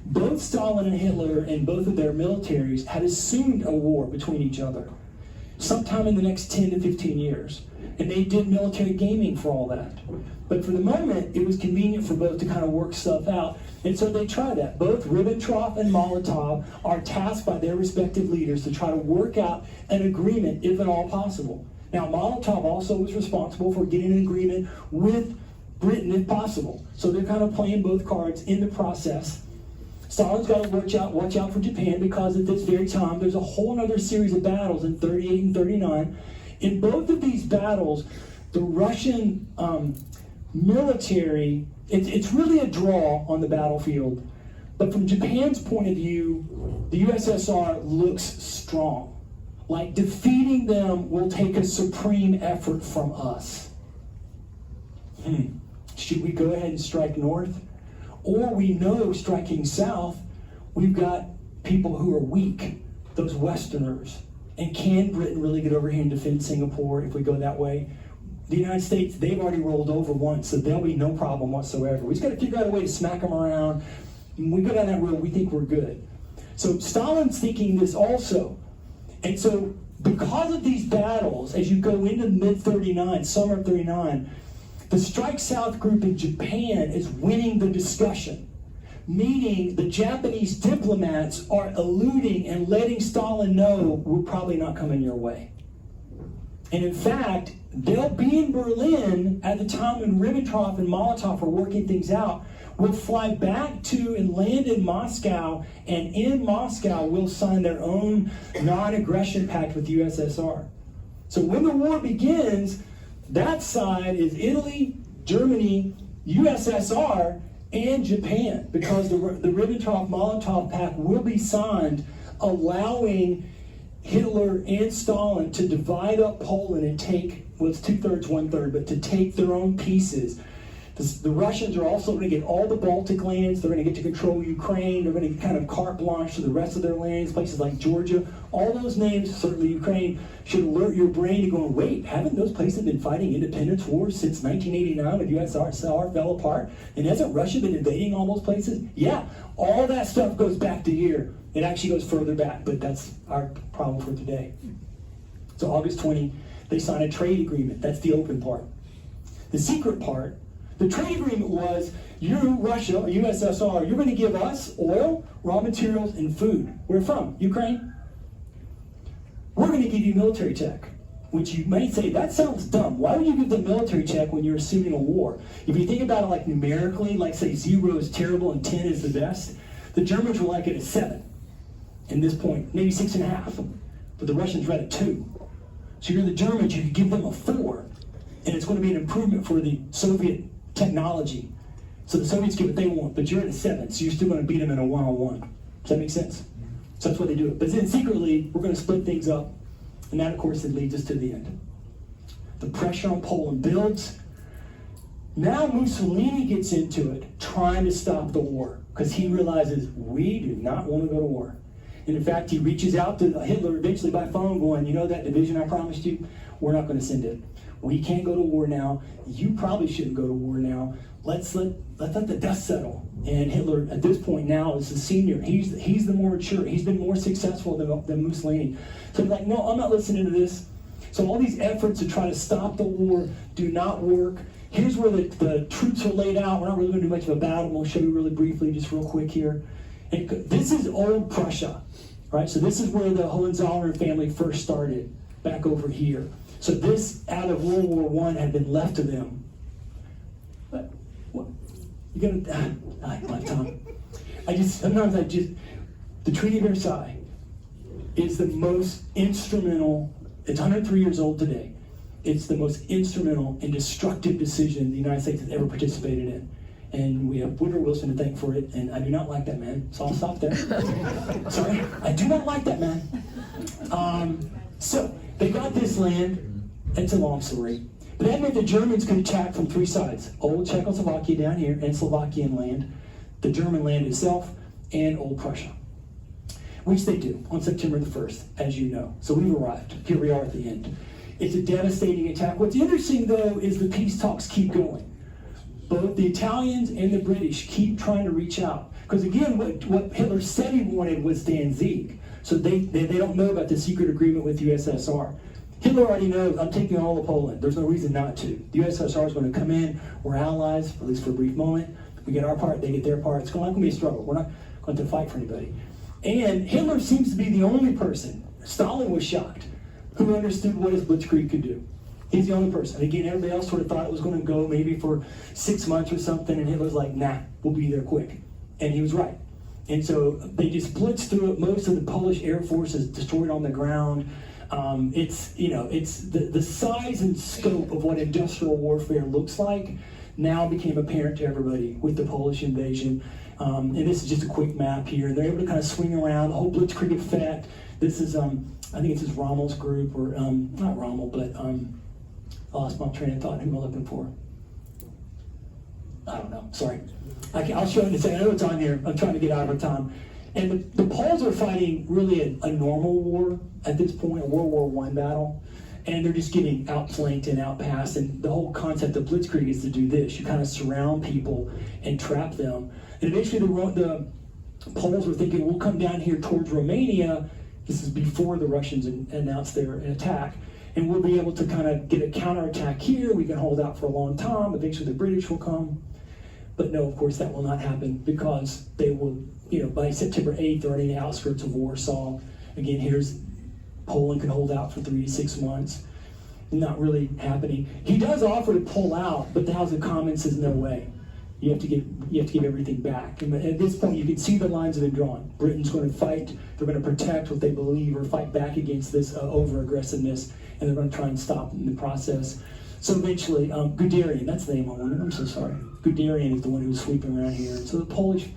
Both Stalin and Hitler and both of their militaries had assumed a war between each other sometime in the next 10 to 15 years. And they did military gaming for all that. But for the moment, it was convenient for both to kind of work stuff out. And so they tried that. Both Ribbentrop and Molotov are tasked by their respective leaders to try to work out an agreement, if at all possible. Now, Molotov also was responsible for getting an agreement with Britain, if possible. So they're kind of playing both cards in the process. Stalin's got to watch out for Japan, because at this very time, there's a whole other series of battles in 38 and 39. In both of these battles, the Russian military, it's really a draw on the battlefield. But from Japan's point of view, the USSR looks strong. Like, defeating them will take a supreme effort from us. Should we go ahead and strike north? Or we know striking south, we've got people who are weak, those Westerners. And can Britain really get over here and defend Singapore if we go that way? The United States, they've already rolled over once, so there'll be no problem whatsoever. We just got to figure out a way to smack them around. When we go down that road, we think we're good. So Stalin's thinking this also. And so because of these battles, as you go into mid-39, summer of 39, the Strike South group in Japan is winning the discussion, meaning the Japanese diplomats are alluding and letting Stalin know, we're probably not coming your way. And in fact, they'll be in Berlin at the time when Ribbentrop and Molotov are working things out. We'll fly back to and land in Moscow, and in Moscow we'll sign their own non-aggression pact with the USSR. So when the war begins, that side is Italy, Germany, USSR, and Japan, because the Ribbentrop-Molotov pact will be signed, allowing Hitler and Stalin to divide up Poland and take, well, it's 2/3, 1/3, but to take their own pieces. The Russians are also going to get all the Baltic lands. They're going to get to control Ukraine. They're going to get kind of carte blanche to the rest of their lands, places like Georgia. All those names, certainly Ukraine, should alert your brain to going, wait, haven't those places been fighting independence wars since 1989 when the USSR fell apart? And hasn't Russia been invading all those places? Yeah, all that stuff goes back to here. It actually goes further back, but that's our problem for today. So August 20, they sign a trade agreement. That's the open part. The secret part, the trade agreement was, you, Russia, or USSR, you're going to give us oil, raw materials, and food. Where from? Ukraine? We're going to give you military tech, which you may say, that sounds dumb. Why would you give them military tech when you're assuming a war? If you think about it like numerically, like say 0 is terrible and 10 is the best, the Germans were like at a 7 in this point, maybe 6.5. But the Russians were at a 2. So you're the Germans, you could give them a 4, and it's going to be an improvement for the Soviet technology. So the Soviets get what they want, but you're at a 7, so you're still going to beat them in a 1-on-1. Does that make sense? So that's what they do it. But then secretly, we're going to split things up, and that, of course, it leads us to the end. The pressure on Poland builds. Now Mussolini gets into it, trying to stop the war, because he realizes we do not want to go to war. And in fact, he reaches out to Hitler eventually by phone going, you know that division I promised you? We're not going to send it. We can't go to war now. You probably shouldn't go to war now. Let's let the dust settle. And Hitler, at this point now, is the senior. He's the more mature. He's been more successful than Mussolini. So he's like, no, I'm not listening to this. So all these efforts to try to stop the war do not work. Here's where the troops are laid out. We're not really going to do much of a battle. We'll show you really briefly, just real quick here. And this is old Prussia, right? So this is where the Hohenzollern family first started, back over here. So this, out of World War I, had been left to them. But what? You're gonna, lifetime. The Treaty of Versailles is the most instrumental, it's 103 years old today. It's the most instrumental and destructive decision the United States has ever participated in. And we have Woodrow Wilson to thank for it, and I do not like that man, so I'll stop there. Sorry, I do not like that man. So, they got this land. It's a long story. But that meant the Germans could attack from 3 sides. Old Czechoslovakia down here, and Slovakian land. the German land itself, and Old Prussia, which they do on September the 1st, as you know. So we've arrived. Here we are at the end. It's a devastating attack. What's interesting, though, is the peace talks keep going. Both the Italians and the British keep trying to reach out. Because again, what Hitler said he wanted was Danzig. So they don't know about the secret agreement with the USSR. Hitler already knows, I'm taking all of Poland. There's no reason not to. The USSR is going to come in. We're allies, at least for a brief moment. We get our part, they get their part. It's not going to be a struggle. We're not going to fight for anybody. And Hitler seems to be the only person, Stalin was shocked, who understood what his blitzkrieg could do. He's the only person. Again, everybody else sort of thought it was going to go maybe for 6 months or something, and Hitler's like, nah, we'll be there quick. And he was right. And so they just blitzed through it. Most of the Polish Air Force is destroyed on the ground. It's the size and scope of what industrial warfare looks like now became apparent to everybody with the Polish invasion. And this is just a quick map here. They're able to kind of swing around, the whole blitzkrieg effect. This is, I think it's his Rommel's group, or not Rommel, but I lost my train of thought. Who am I looking for? I don't know, sorry. I'll show it in a second. I know it's on here. I'm trying to get out of our time. And the Poles are fighting really a normal war at this point, a World War I battle. And they're just getting outflanked and outpassed. And the whole concept of blitzkrieg is to do this. You kind of surround people and trap them. And eventually the Poles were thinking, we'll come down here towards Romania. This is before the Russians announced their attack. And we'll be able to kind of get a counterattack here. We can hold out for a long time. Eventually the British will come. But no, of course, that will not happen because they will, by September 8th, they're already in the outskirts of Warsaw. Again, here's Poland can hold out for 3 to 6 months. Not really happening. He does offer to pull out, but the House of Commons says no way. You have to give everything back. And at this point, you can see the lines have been drawn. Britain's going to fight. They're going to protect what they believe or fight back against this over-aggressiveness, and they're going to try and stop in the process. So eventually, Guderian, that's the name I wanted. I'm so sorry. Guderian is the one who's sweeping around here. So the Polish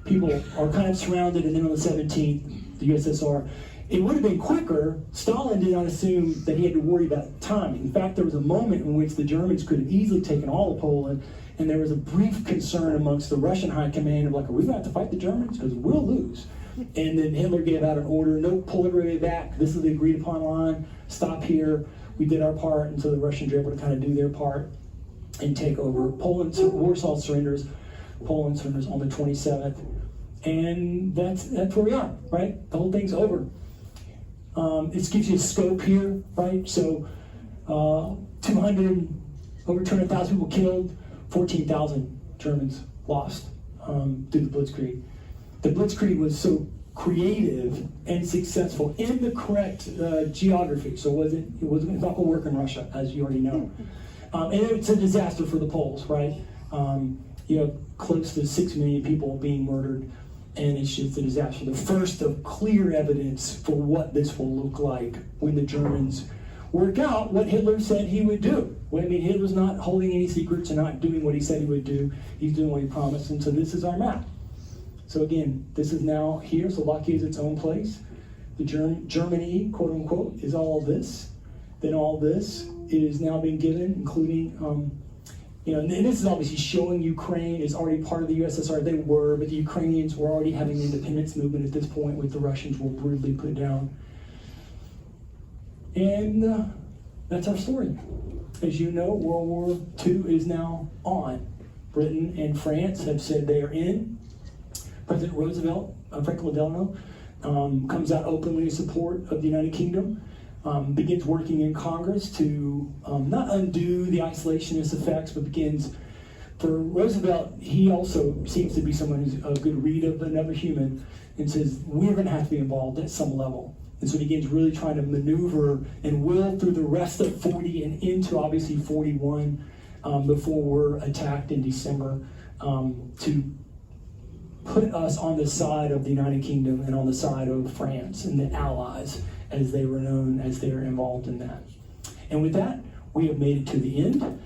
people are kind of surrounded, and then on the 17th, the USSR. It would have been quicker. Stalin did not assume that he had to worry about timing. In fact, there was a moment in which the Germans could have easily taken all of Poland, and there was a brief concern amongst the Russian high command of like, are we going to have to fight the Germans? Because we'll lose. And then Hitler gave out an order, no, pull everybody back. This is the agreed upon line. Stop here. We did our part, and so the Russians were able to kind of do their part and take over. Warsaw surrenders. Poland surrenders on the 27th. And that's where we are, right? The whole thing's over. This gives you a scope here, right? So over 200,000 people killed, 14,000 Germans lost through the Blitzkrieg. The Blitzkrieg was so creative and successful in the correct geography. So it's not going to work in Russia, as you already know. And it's a disaster for the Poles, right? You have close to 6 million people being murdered, and it's just a disaster. The first of clear evidence for what this will look like when the Germans work out what Hitler said he would do. Well, I mean, Hitler's not holding any secrets and not doing what he said he would do. He's doing what he promised, and so this is our map. So again, this is now here. Slovakia is its own place. The Germany, quote unquote, is all this. Then all this is now being given, including, and this is obviously showing Ukraine is already part of the USSR. They were, but the Ukrainians were already having an independence movement at this point, which the Russians were brutally put down. And that's our story. As you know, World War II is now on. Britain and France have said they are in. President Roosevelt, Franklin Delano, comes out openly in support of the United Kingdom, begins working in Congress to not undo the isolationist effects, but begins, for Roosevelt, he also seems to be someone who's a good read of another human and says, we're going to have to be involved at some level. And so he begins really trying to maneuver and will through the rest of 40 and into obviously 41 before we're attacked in December to put us on the side of the United Kingdom and on the side of France and the Allies, as they were known, as they're involved in that. And with that, we have made it to the end.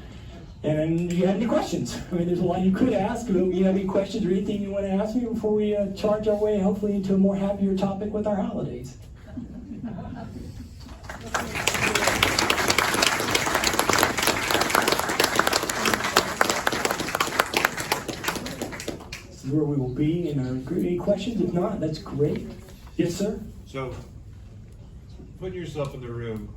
And do you have any questions? I mean, there's a lot you could ask. Do you have any questions or anything you want to ask me before we charge our way, hopefully, into a more happier topic with our holidays? where we will be. And any questions? If not, that's great. Yes, sir. So, put yourself in the room.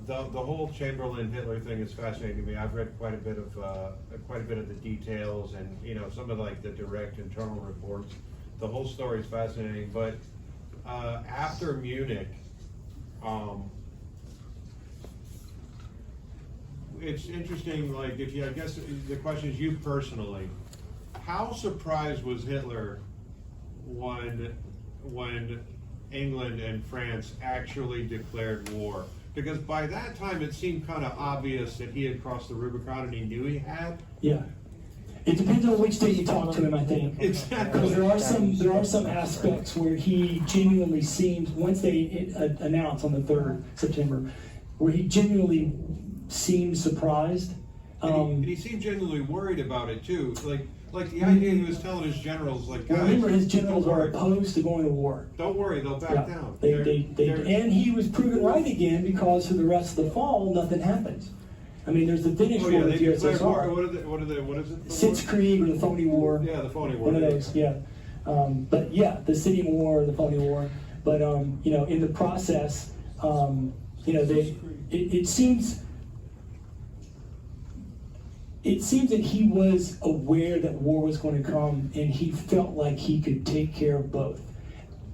The whole Chamberlain Hitler thing is fascinating to me. I've read quite a bit of the details, and some of like the direct internal reports. The whole story is fascinating. But after Munich, it's interesting. Like, I guess the question is, you personally, how surprised was Hitler when England and France actually declared war? Because by that time it seemed kind of obvious that he had crossed the Rubicon, and he knew he had. Yeah. It depends on which day you talk to him, I think. Exactly. Because there are some aspects where he genuinely seems, once they announce on the 3rd September, where he genuinely seemed surprised. And he seemed genuinely worried about it too. Like the idea he was telling his generals, like, guys, remember, his generals are opposed to going to war. Don't worry, they'll back down. And he was proven right again, because for the rest of the fall, nothing happens. I mean, there's the Finnish war with the USSR. What is it? Sitzkrieg, or the phony war. Yeah, the phony war. One of those, yeah. But yeah, the Scythian War, the phony war. But in the process, it seems that he was aware that war was going to come, and he felt like he could take care of both.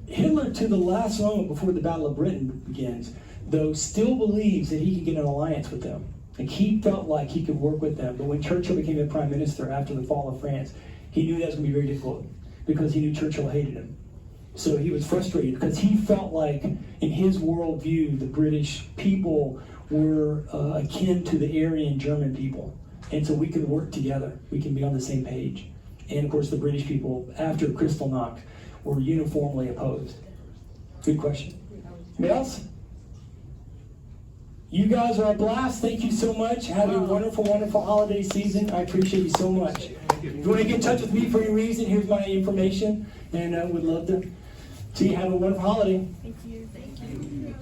Hitler, to the last moment before the Battle of Britain begins, though, still believes that he could get an alliance with them. Like, he felt like he could work with them. But when Churchill became the prime minister after the fall of France, he knew that was going to be very difficult, because he knew Churchill hated him. So he was frustrated, because he felt like, in his worldview, the British people were akin to the Aryan German people. And so we can work together. We can be on the same page. And of course, the British people, after Kristallnacht, were uniformly opposed. Good question. Anybody else? You guys are a blast. Thank you so much. Have a wonderful, wonderful holiday season. I appreciate you so much. If you want to get in touch with me for any reason, here's my information. And I would love to see you have a wonderful holiday. Thank you. Thank you.